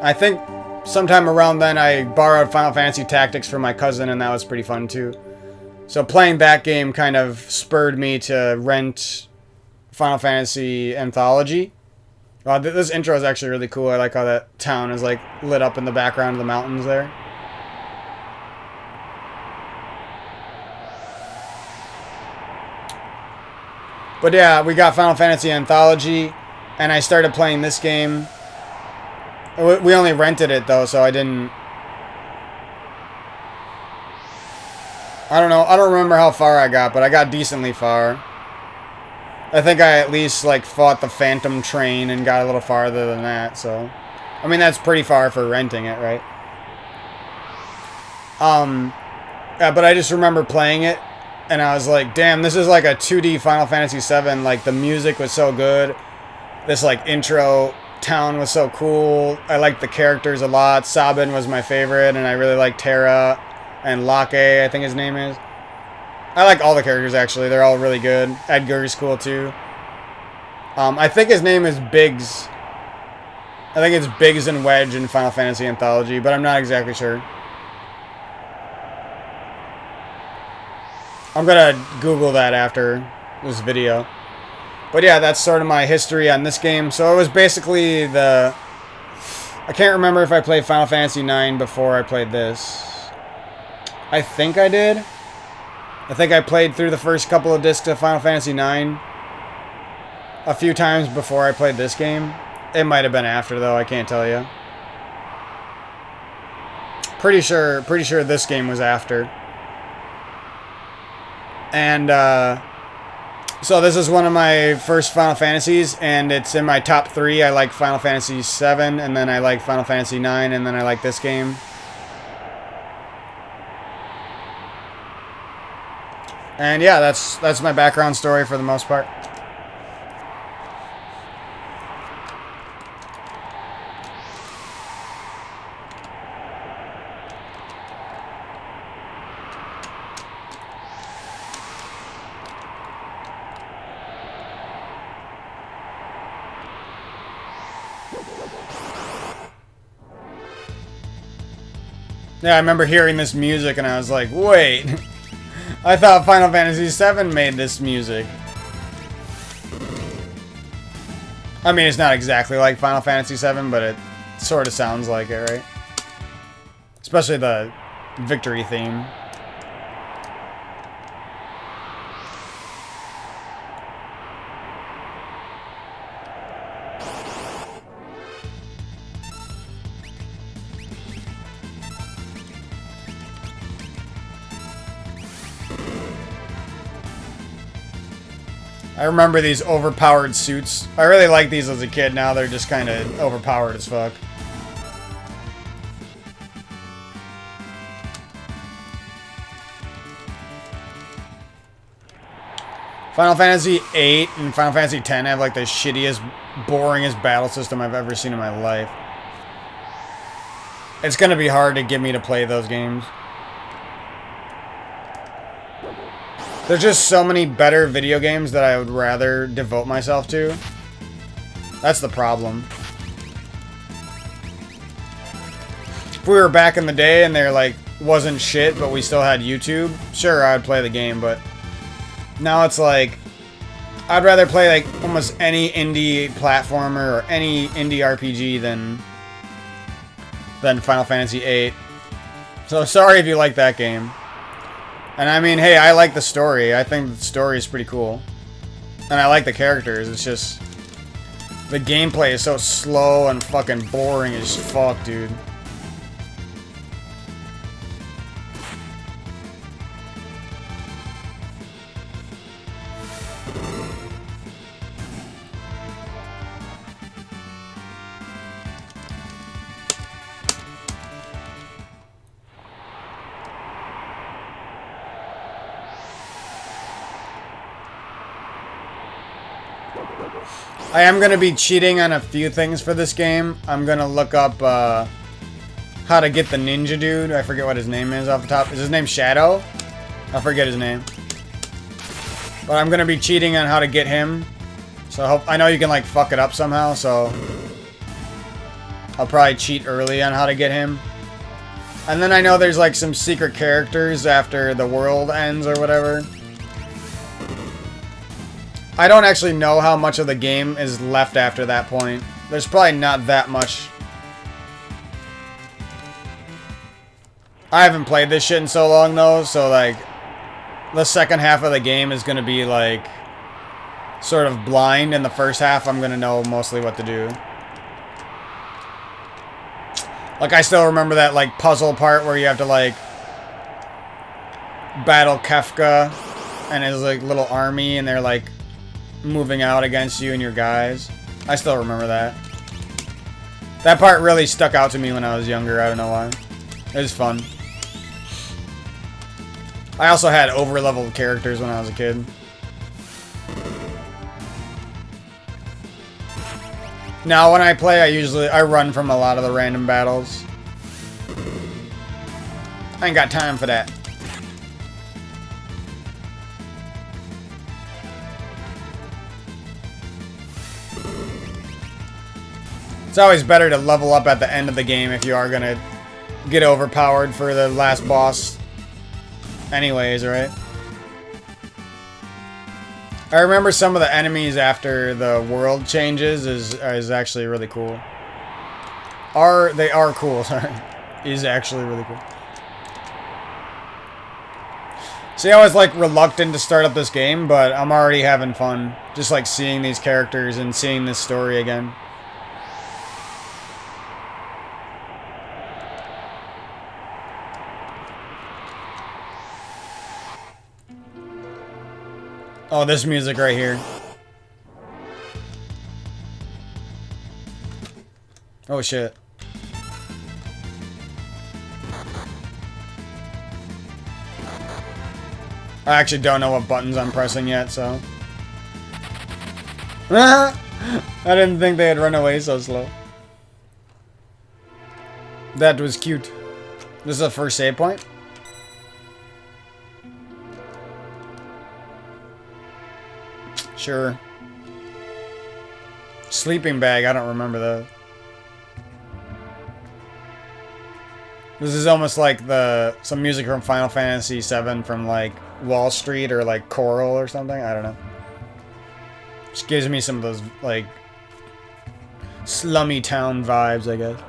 I think sometime around then I borrowed Final Fantasy Tactics from my cousin, and that was pretty fun too. So playing that game kind of spurred me to rent Final Fantasy Anthology. This intro is actually really cool. I like how that town is like lit up in the background of the mountains there. But yeah, we got Final Fantasy Anthology, and I started playing this game. We only rented it though, so I didn't... I don't know. I don't remember how far I got, but I got decently far. I think I at least, like, fought the Phantom Train and got a little farther than that, so... I mean, that's pretty far for renting it, right? Yeah, but I just remember playing it, and I was like, damn, this is like a 2D Final Fantasy VII. Like, the music was so good. This, like, intro town was so cool. I liked the characters a lot. Sabin was my favorite, and I really liked Terra and Lake, I think his name is. I like all the characters, actually. They're all really good. Edgar's cool, too. I think his name is Biggs. I think it's Biggs and Wedge in Final Fantasy Anthology, but I'm not exactly sure. I'm gonna Google that after this video. But yeah, that's sort of my history on this game. So it was basically the... I can't remember if I played Final Fantasy IX before I played this. I think I did. I think I played through the first couple of discs of Final Fantasy IX a few times before I played this game. It might have been after, though. I can't tell you. Pretty sure this game was after. And so this is one of my first Final Fantasies, and it's in my top 3. I like Final Fantasy VII, and then I like Final Fantasy IX, and then I like this game. And yeah, that's my background story for the most part. Yeah, I remember hearing this music and I was like, wait. I thought Final Fantasy VII made this music. I mean, it's not exactly like Final Fantasy VII, but it sort of sounds like it, right? Especially the victory theme. I remember these overpowered suits. I really liked these as a kid. Now they're just kind of overpowered as fuck. Final Fantasy VIII and Final Fantasy X have like the shittiest, boringest battle system I've ever seen in my life. It's gonna be hard to get me to play those games. There's just so many better video games that I would rather devote myself to. That's the problem. If we were back in the day and there like wasn't shit, but we still had YouTube, sure, I'd play the game, but now it's like I'd rather play like almost any indie platformer or any indie RPG than Final Fantasy VIII. So sorry if you like that game. And I mean, hey, I like the story. I think the story is pretty cool. And I like the characters. It's just the gameplay is so slow and fucking boring as fuck, dude. I am going to be cheating on a few things for this game. I'm going to look up how to get the ninja dude. I forget what his name is off the top. Is his name Shadow? I forget his name. But I'm going to be cheating on how to get him. So I know you can like fuck it up somehow, so I'll probably cheat early on how to get him. And then I know there's like some secret characters after the world ends or whatever. I don't actually know how much of the game is left after that point. There's probably not that much. I haven't played this shit in so long though, so like the second half of the game is gonna be like sort of blind, and the first half I'm gonna know mostly what to do. Like I still remember that like puzzle part where you have to like battle Kefka and his like little army, and they're like moving out against you and your guys. I still remember that. That part really stuck out to me when I was younger. I don't know why. It was fun. I also had over-leveled characters when I was a kid. Now when I play, I run from a lot of the random battles. I ain't got time for that. It's always better to level up at the end of the game if you are gonna get overpowered for the last boss. Anyways, right? I remember some of the enemies after the world changes is actually really cool. They are cool, sorry. Is actually really cool. See, I was like reluctant to start up this game, but I'm already having fun. Just like seeing these characters and seeing this story again. Oh, this music right here. Oh, shit. I actually don't know what buttons I'm pressing yet, so. I didn't think they had run away so slow. That was cute. This is the first save point? Sure. Sleeping bag, I don't remember that. This is almost like some music from Final Fantasy VII from like Wall Street or like Choral or something. I don't know. Just gives me some of those like slummy town vibes, I guess.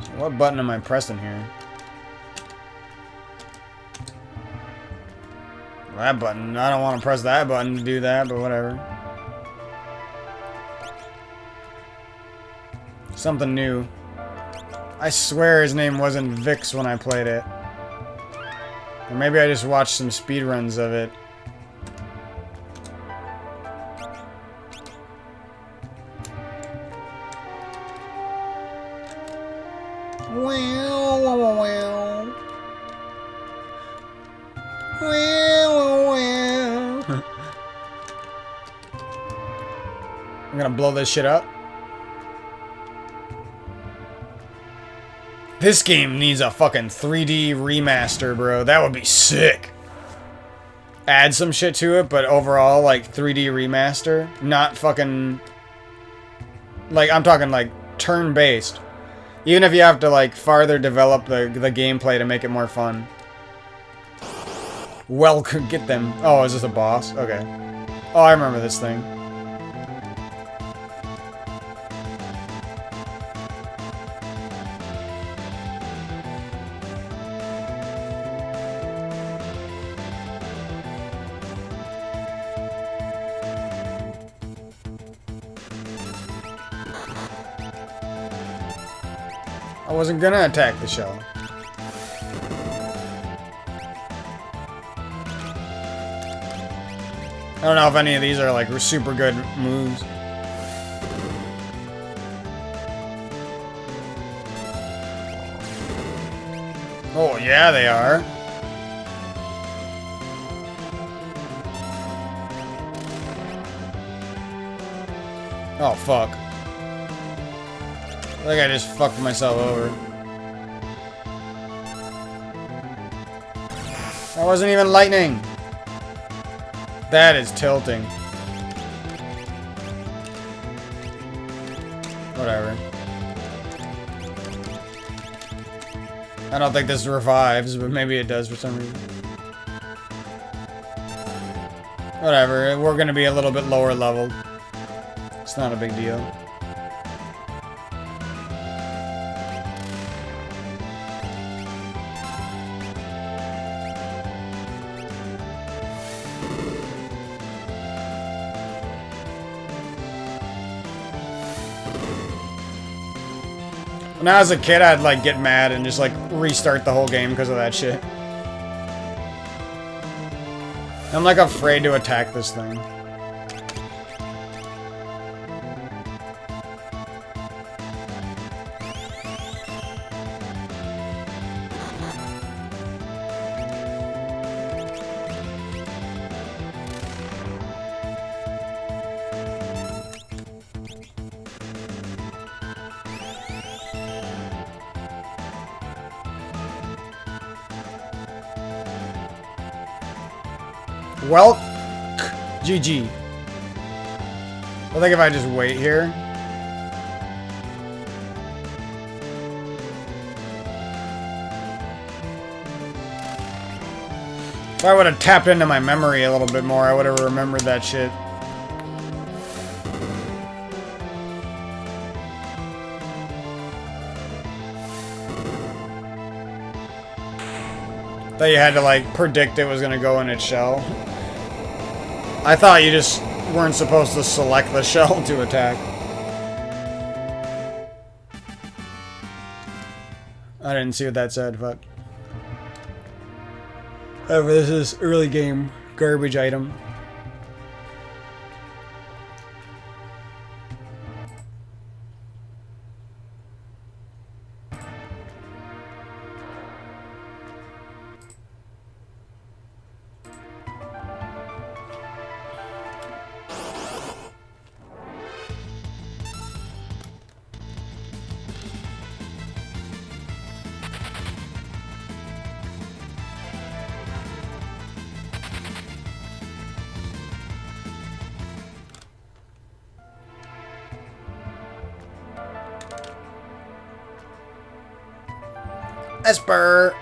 So what button am I pressing here? That button. I don't want to press that button to do that, but whatever. Something new. I swear his name wasn't Vix when I played it. Or maybe I just watched some speedruns of it. I'm gonna blow this shit up. This game needs a fucking 3D remaster, bro. That would be sick. Add some shit to it, but overall, like, 3D remaster. Not fucking... Like, I'm talking, like, turn-based. Even if you have to, like, farther develop the gameplay to make it more fun. Well, could get them. Oh, is this a boss? Okay. Oh, I remember this thing. I wasn't gonna attack the shell. I don't know if any of these are like super good moves. Oh yeah, they are. Oh fuck. I think I just fucked myself over. That wasn't even lightning. That is tilting. Whatever. I don't think this revives, but maybe it does for some reason. Whatever, we're gonna be a little bit lower leveled. It's not a big deal. When I was a kid, I'd like get mad and just like restart the whole game because of that shit. I'm like afraid to attack this thing. Well, GG. I think if I just wait here. If I would have tapped into my memory a little bit more, I would have remembered that shit. That you had to like predict it was gonna go in its shell. I thought you just weren't supposed to select the shell to attack. I didn't see what that said, but... However, this is early game garbage item. Esper.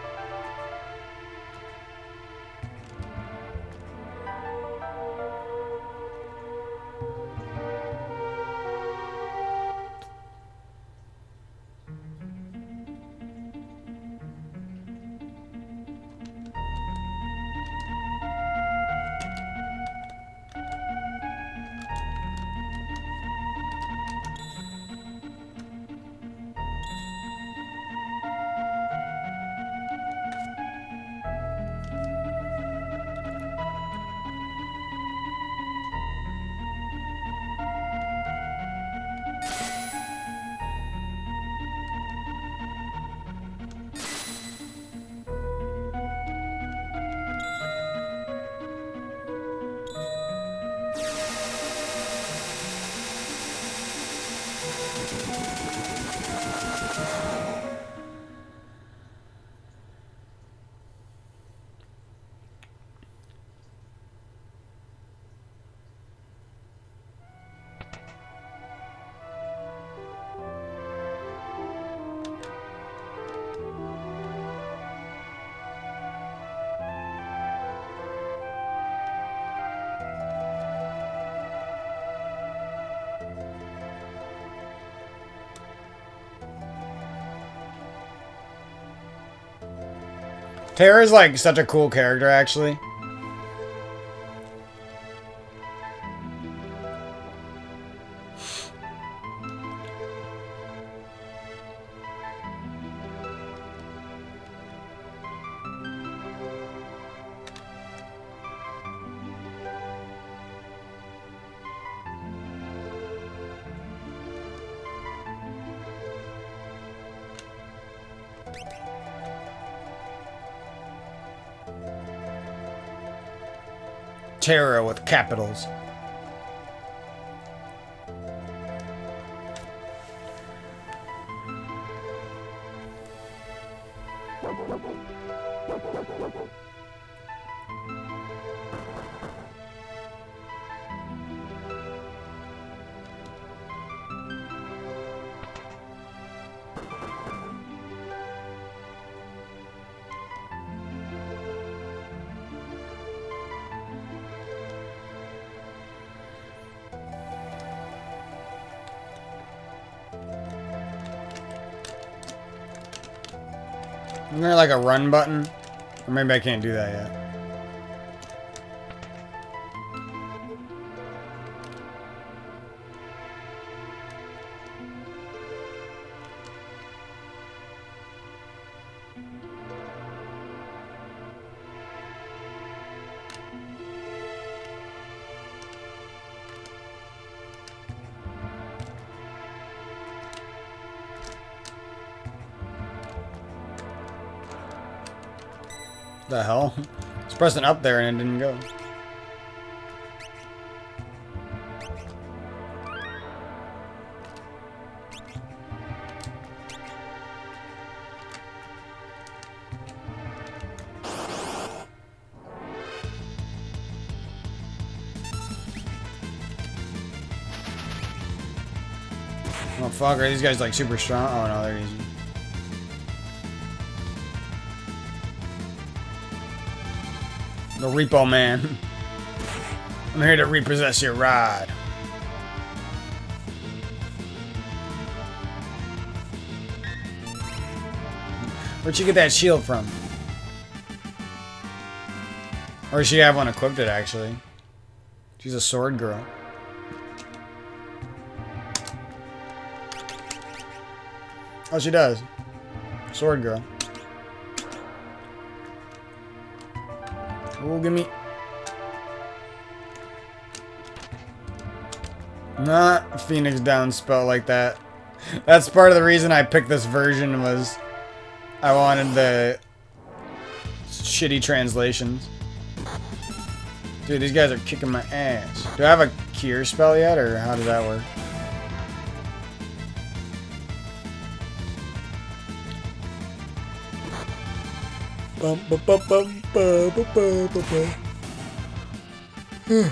Tara's like such a cool character, actually. Tara with capitals. Isn't there like a run button? Or maybe I can't do that yet. The hell? I was pressing up there and it didn't go. Oh fuck, are these guys like super strong? Oh no, they're easy. The Repo Man. I'm here to repossess your rod. Where'd you get that shield from? Or does she have one equipped it, actually? She's a sword girl. Oh, she does. Sword girl. Oh, give me... Not Phoenix Down spell like that. That's part of the reason I picked this version was... I wanted the... shitty translations. Dude, these guys are kicking my ass. Do I have a cure spell yet, or how does that work? Bum, bum, bum, bum, bum, bum, bum, bum, bum.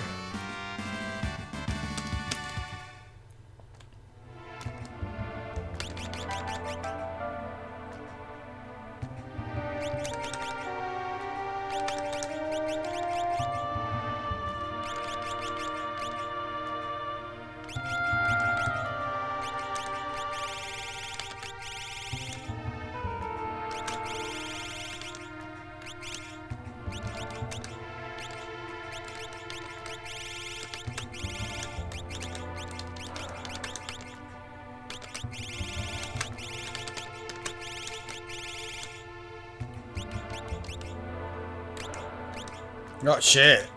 Oh, shit.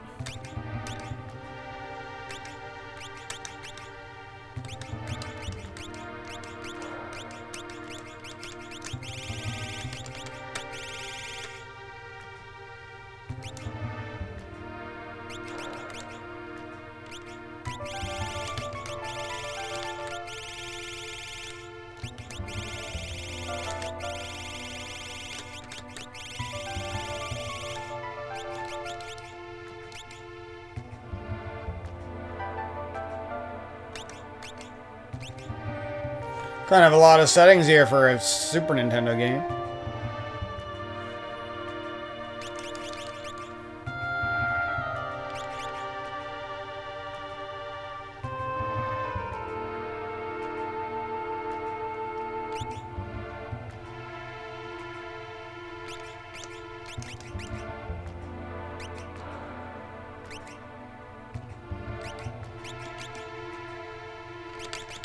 Kind of a lot of settings here for a Super Nintendo game.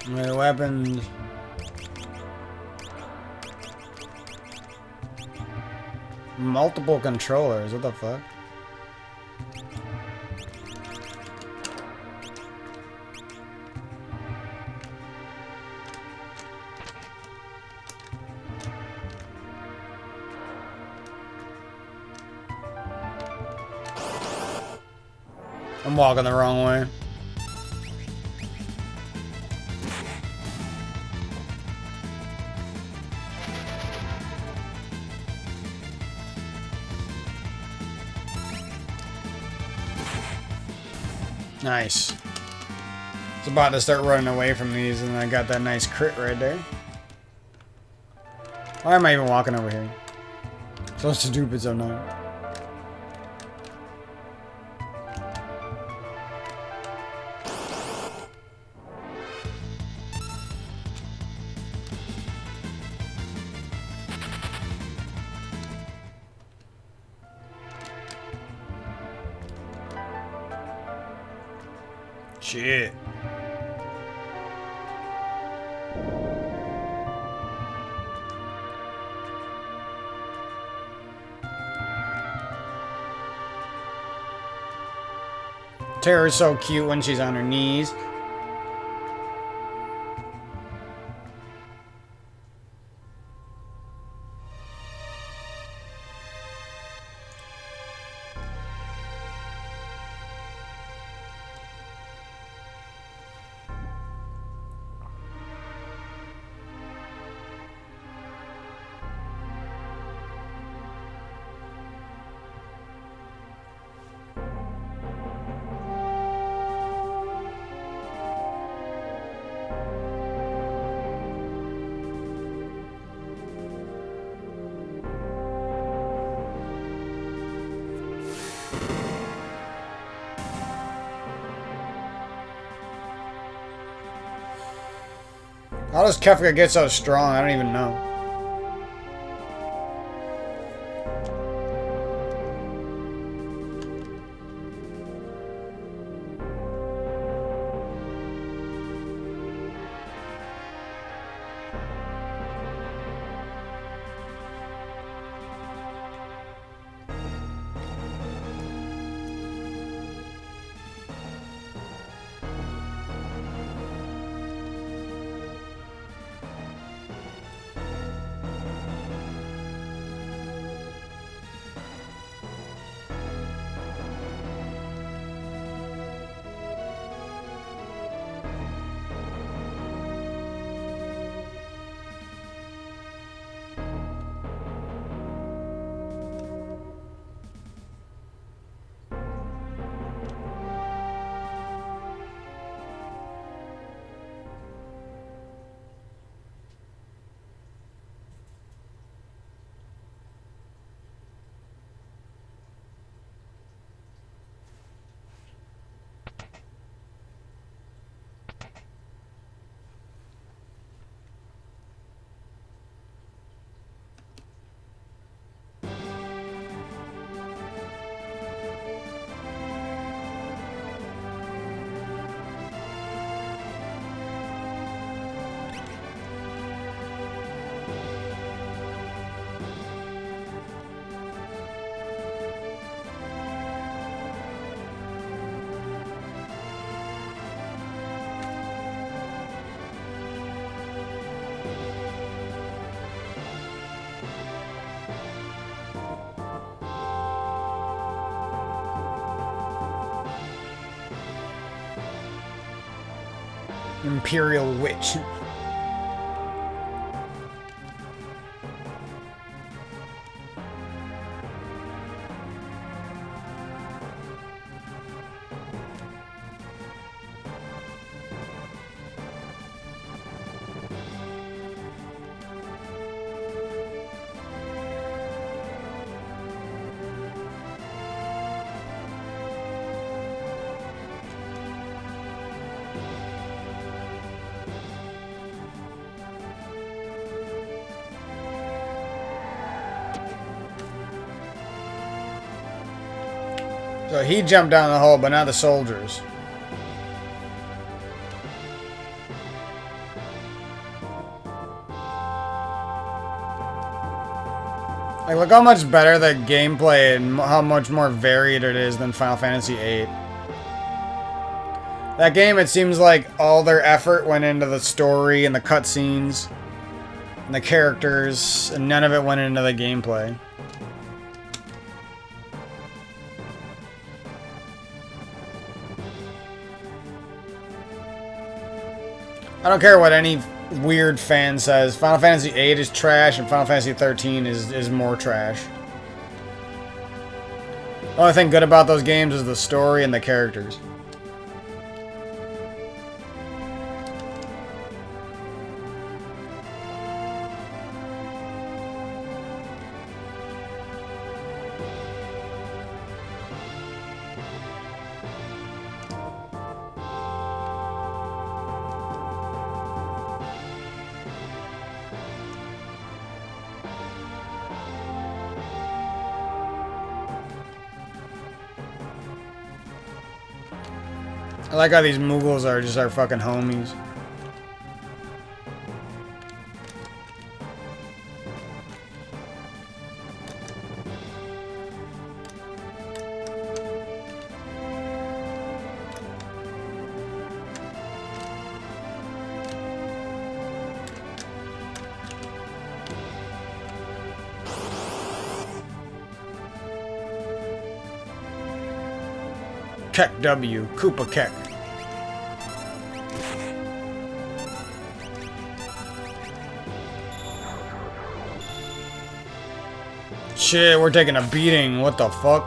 My weapons. Multiple controllers, what the fuck? I'm walking the wrong way. Nice. I was about to start running away from these, and I got that nice crit right there. Why am I even walking over here? So stupid sometimes. Shit. Tara's so cute when she's on her knees. How does Kefka get so strong? I don't even know. Imperial Witch. So he jumped down the hole, but not the soldiers. Like, look how much better the gameplay and how much more varied it is than Final Fantasy VIII. That game, it seems like all their effort went into the story and the cutscenes and the characters, and none of it went into the gameplay. I don't care what any weird fan says. Final Fantasy VIII is trash, and Final Fantasy 13 is more trash. The only thing good about those games is the story and the characters. I like how these Mughals are just our fucking homies. Kek W, Koopa Kek. Shit, we're taking a beating. What the fuck?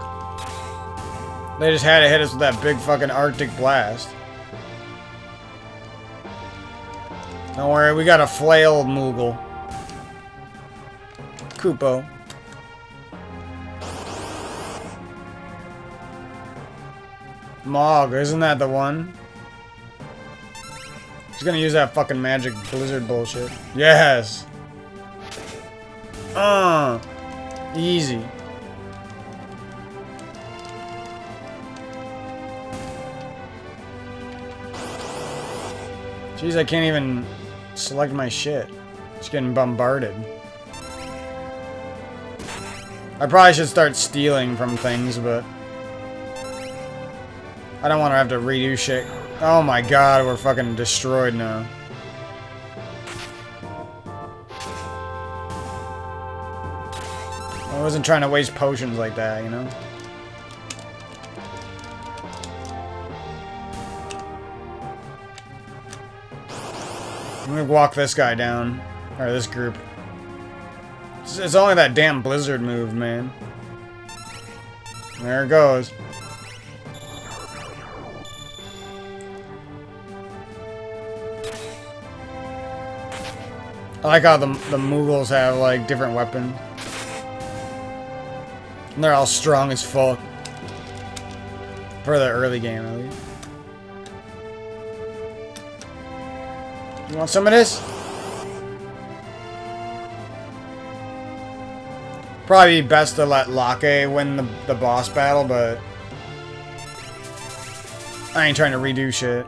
They just had to hit us with that big fucking Arctic blast. Don't worry, we got a flail Moogle. Koopo. Mog, isn't that the one? He's gonna use that fucking magic blizzard bullshit. Yes! Easy. Jeez, I can't even select my shit. Just getting bombarded. I probably should start stealing from things, but I don't want to have to redo shit. Oh my god, we're fucking destroyed now. I wasn't trying to waste potions like that, you know? I'm gonna walk this guy down. Or this group. It's only that damn blizzard move, man. There it goes. I like how the Mughals have, like, different weapons. And they're all strong as fuck. For the early game, at least. You want some of this? Probably best to let Lake win the boss battle, but I ain't trying to redo shit.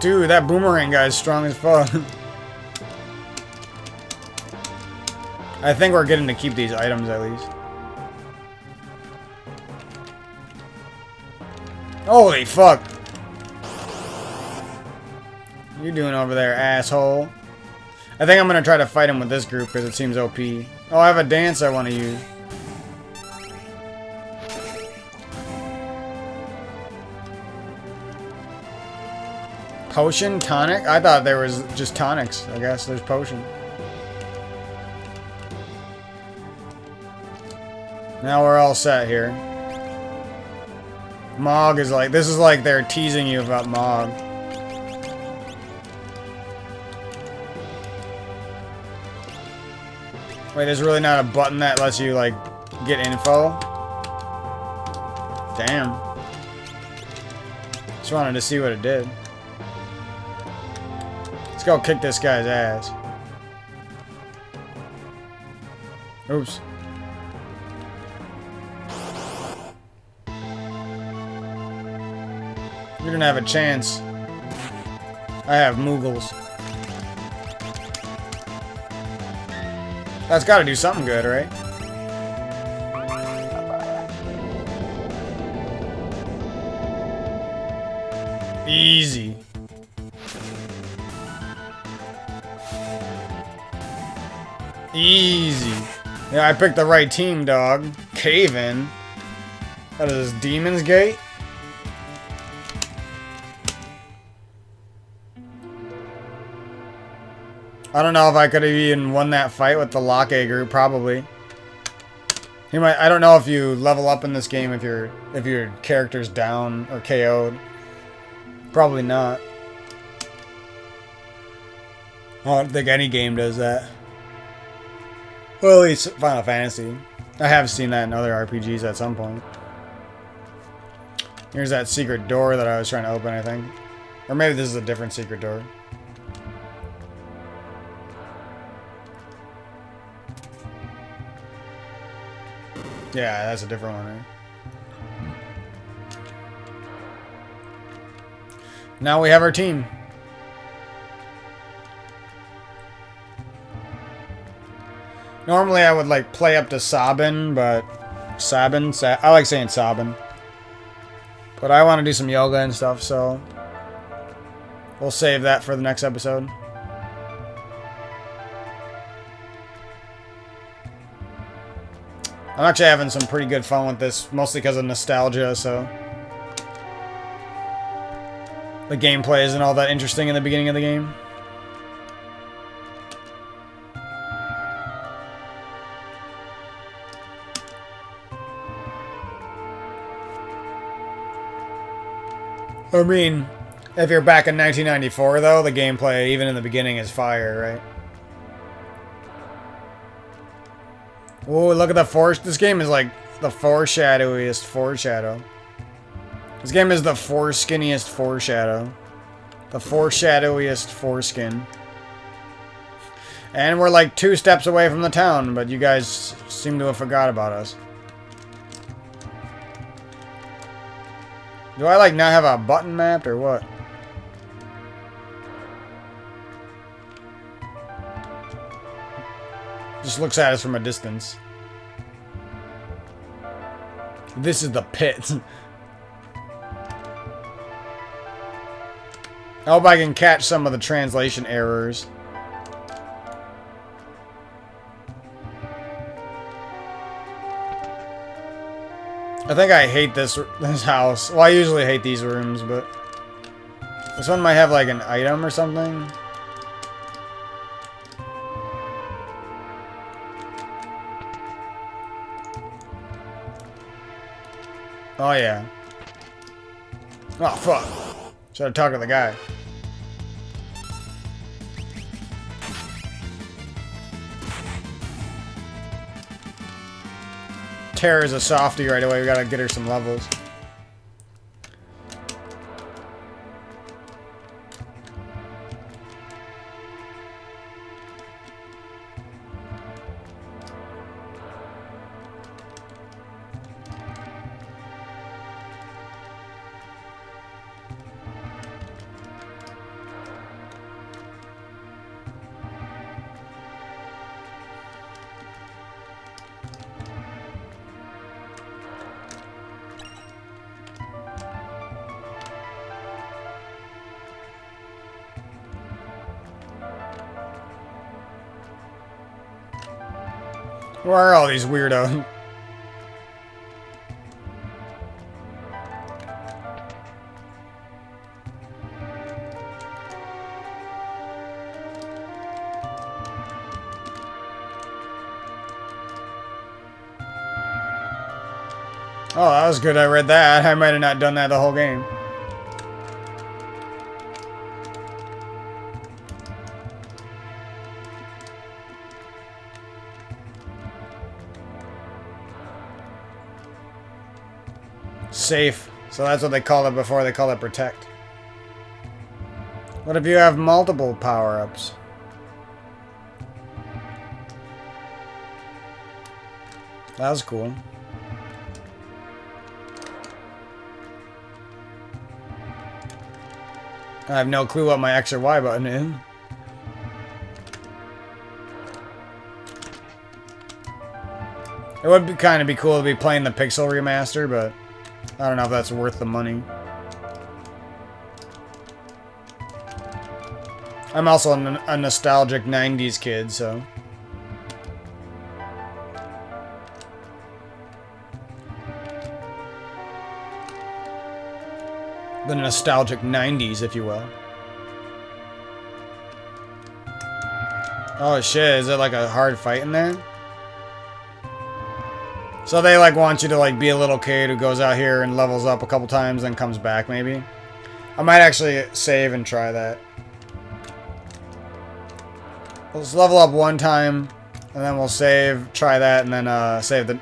Dude, that boomerang guy's strong as fuck. I think we're getting to keep these items at least. Holy fuck. What you doing over there, asshole? I think I'm gonna try to fight him with this group because it seems OP. Oh, I have a dance I want to use. Potion? Tonic? I thought there was just tonics. I guess there's potion. Now we're all set here. Mog is like... This is like they're teasing you about Mog. Wait, there's really not a button that lets you, like, get info? Damn. Just wanted to see what it did. Let's go kick this guy's ass. Oops. You didn't have a chance. I have Moogles. That's gotta do something good, right? Easy. Easy. Yeah, I picked the right team, dog. Cave-in. What is this, Demon's Gate? I don't know if I could have even won that fight with the Locke group, probably. He might, I don't know if you level up in this game if your character's down or KO'd. Probably not. I don't think any game does that. Well, at least Final Fantasy. I have seen that in other RPGs at some point. Here's that secret door that I was trying to open, I think. Or maybe this is a different secret door. Yeah, that's a different one, right? Now we have our team. Normally I would like play up to Sabin, but I like saying Sabin. But I want to do some yoga and stuff, so we'll save that for the next episode. I'm actually having some pretty good fun with this, mostly because of nostalgia, so the gameplay isn't all that interesting in the beginning of the game. I mean, if you're back in 1994, though, the gameplay, even in the beginning, is fire, right? Oh, look at the force. This game is like the foreshadowiest foreshadow. This game is the foreskinniest foreshadow. The foreshadowiest foreskin. And we're like 2 steps away from the town, but you guys seem to have forgot about us. Do I like not have a button mapped or what? Just looks at us from a distance. This is the pit. I hope I can catch some of the translation errors. I think I hate this house. Well, I usually hate these rooms, but this one might have like an item or something. Oh, yeah. Oh, fuck. Should have talked to the guy. Tara's a softie right away. We gotta get her some levels. Where are all these weirdos? Oh, that was good. I read that. I might have not done that the whole game. Safe. So that's what they call it before. They call it protect. What if you have multiple power-ups? That was cool. I have no clue what my X or Y button is. It would be kind of be cool to be playing the Pixel remaster, but I don't know if that's worth the money. I'm also a nostalgic 90s kid, so... The nostalgic 90s, if you will. Oh shit, is it like a hard fight in there? So they like want you to like be a little kid who goes out here and levels up a couple times, then comes back maybe? I might actually save and try that. Let's level up one time, and then we'll save, try that, and then save the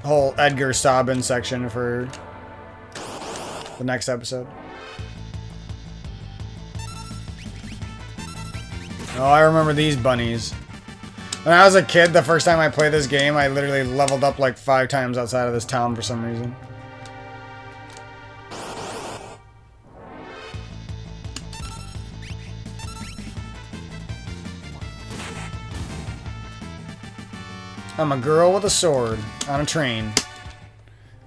whole Edgar Staubin section for the next episode. Oh, I remember these bunnies. When I was a kid, the first time I played this game, I literally leveled up like 5 times outside of this town for some reason. I'm a girl with a sword on a train.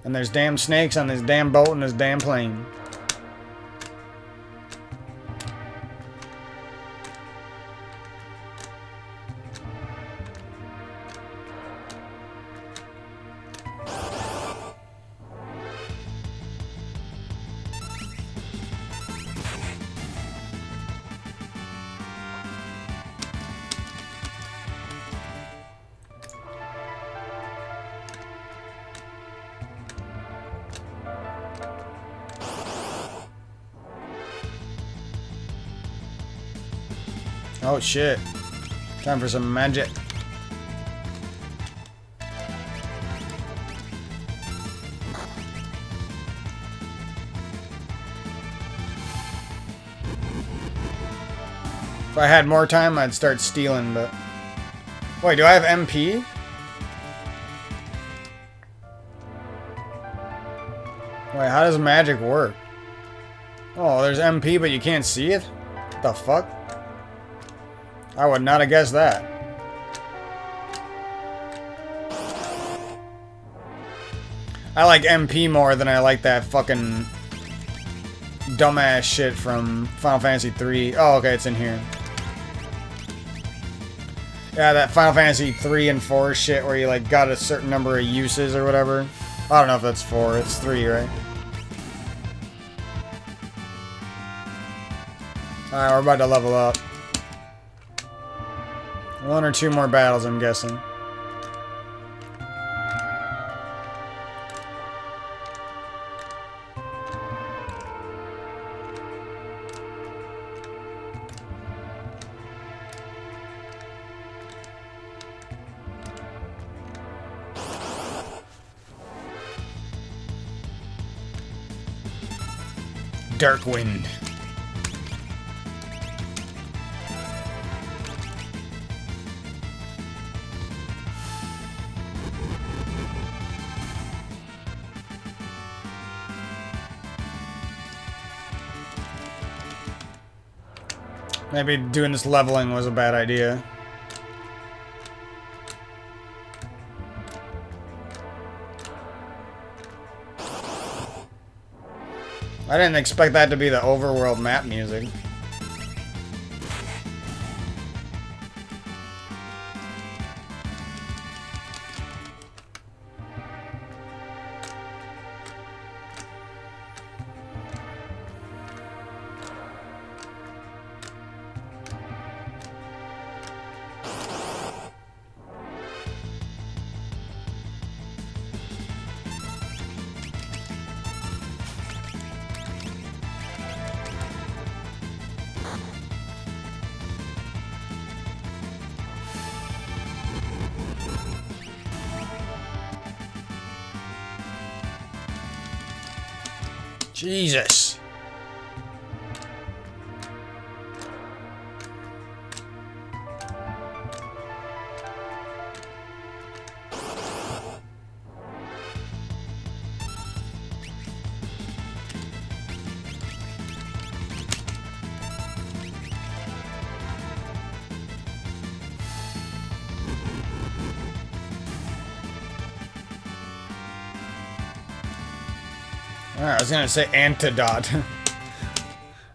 And there's damn snakes on this damn boat and this damn plane. Oh shit. Time for some magic. If I had more time, I'd start stealing, but... Wait, do I have MP? Wait, how does magic work? Oh, there's MP, but you can't see it? What the fuck? I would not have guessed that. I like MP more than I like that fucking dumbass shit from Final Fantasy 3. Oh, okay, it's in here. Yeah, that Final Fantasy 3 and 4 shit where you like got a certain number of uses or whatever. I don't know if that's 4, it's 3, right? Alright, we're about to level up. 1 or 2 more battles, I'm guessing. Dark Wind. Maybe doing this leveling was a bad idea. I didn't expect that to be the overworld map music. Jesus. I was gonna say antidote.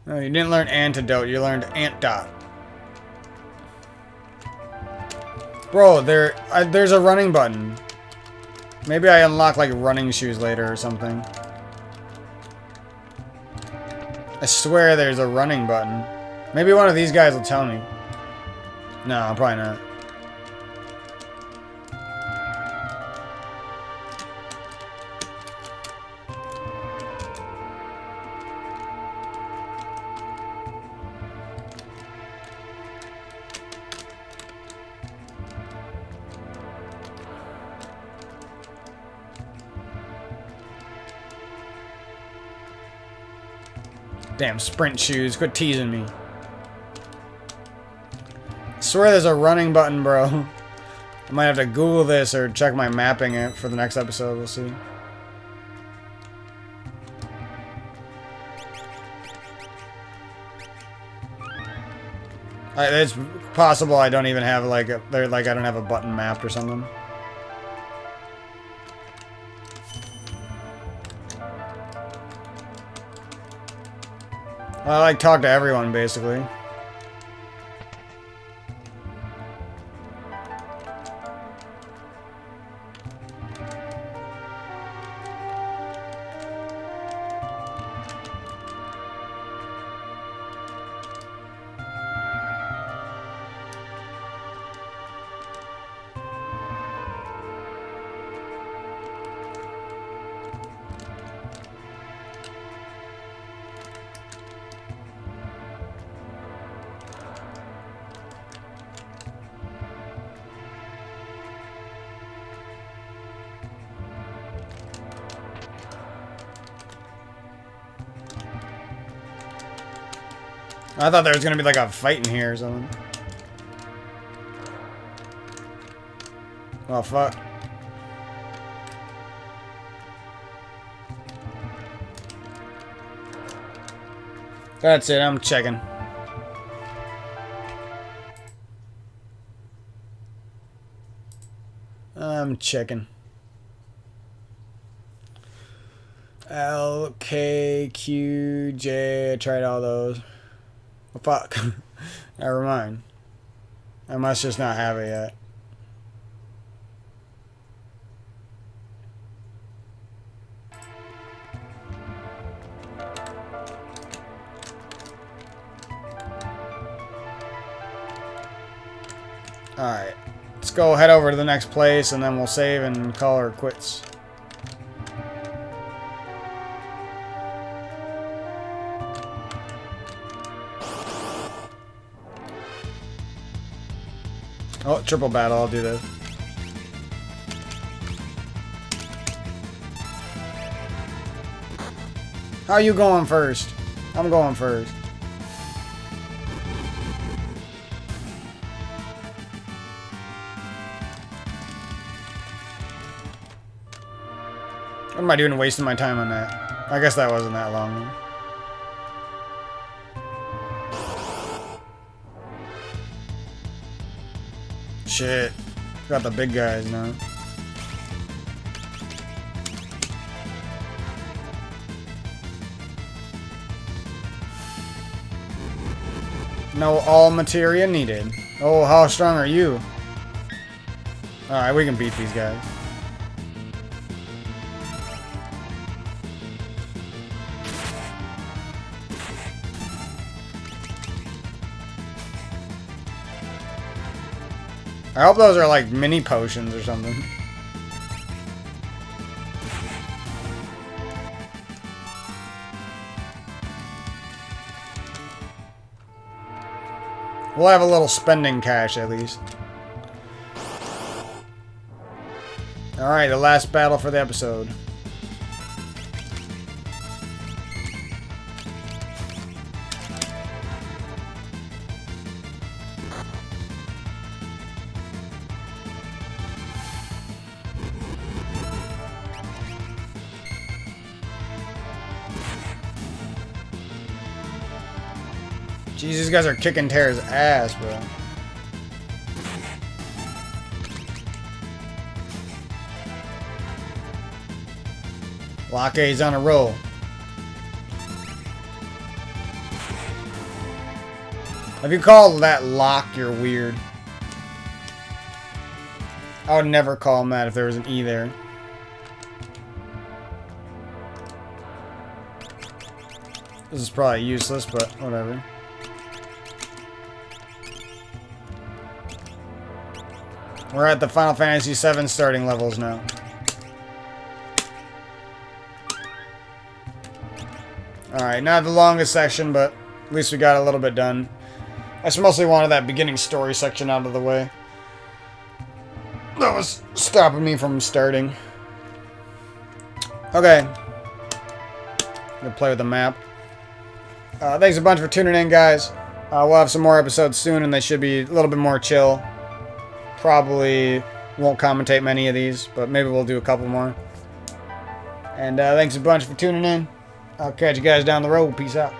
No, you didn't learn antidote, you learned antdot. Bro, there's a running button. Maybe I unlock like running shoes later or something. I swear there's a running button. Maybe one of these guys will tell me. No, probably not. Damn sprint shoes, quit teasing me. I swear there's a running button, bro. I might have to Google this or check my mapping it for the next episode, we'll see. It's possible I don't even have like I don't have a button mapped or something. I like talk to everyone basically. I thought there was gonna be like a fight in here or something. Oh fuck. That's it, I'm checking. I'm checking. L, K, Q, J, I tried all those. Oh, fuck. Never mind. I must just not have it yet. Alright. Let's go head over to the next place and then we'll save and call her quits. Oh, triple battle, I'll do this. How are you going first? I'm going first. What am I doing wasting my time on that? I guess that wasn't that long. Shit. Got the big guys now. No all materia needed. Oh, how strong are you? Alright, we can beat these guys. I hope those are like mini potions or something. We'll have a little spending cash at least. Alright, the last battle for the episode. Jeez, these guys are kicking Terra's ass, bro. Lock A's on a roll. If you call that lock, you're weird. I would never call him that if there was an E there. This is probably useless, but whatever. We're at the Final Fantasy VII starting levels now. Alright, not the longest section, but at least we got a little bit done. I just mostly wanted that beginning story section out of the way. That was stopping me from starting. Okay. Gonna play with the map. Thanks a bunch for tuning in, guys. We'll have some more episodes soon, and they should be a little bit more chill. Probably won't commentate many of these, but maybe we'll do a couple more. And thanks a bunch for tuning in. I'll catch you guys down the road. Peace out.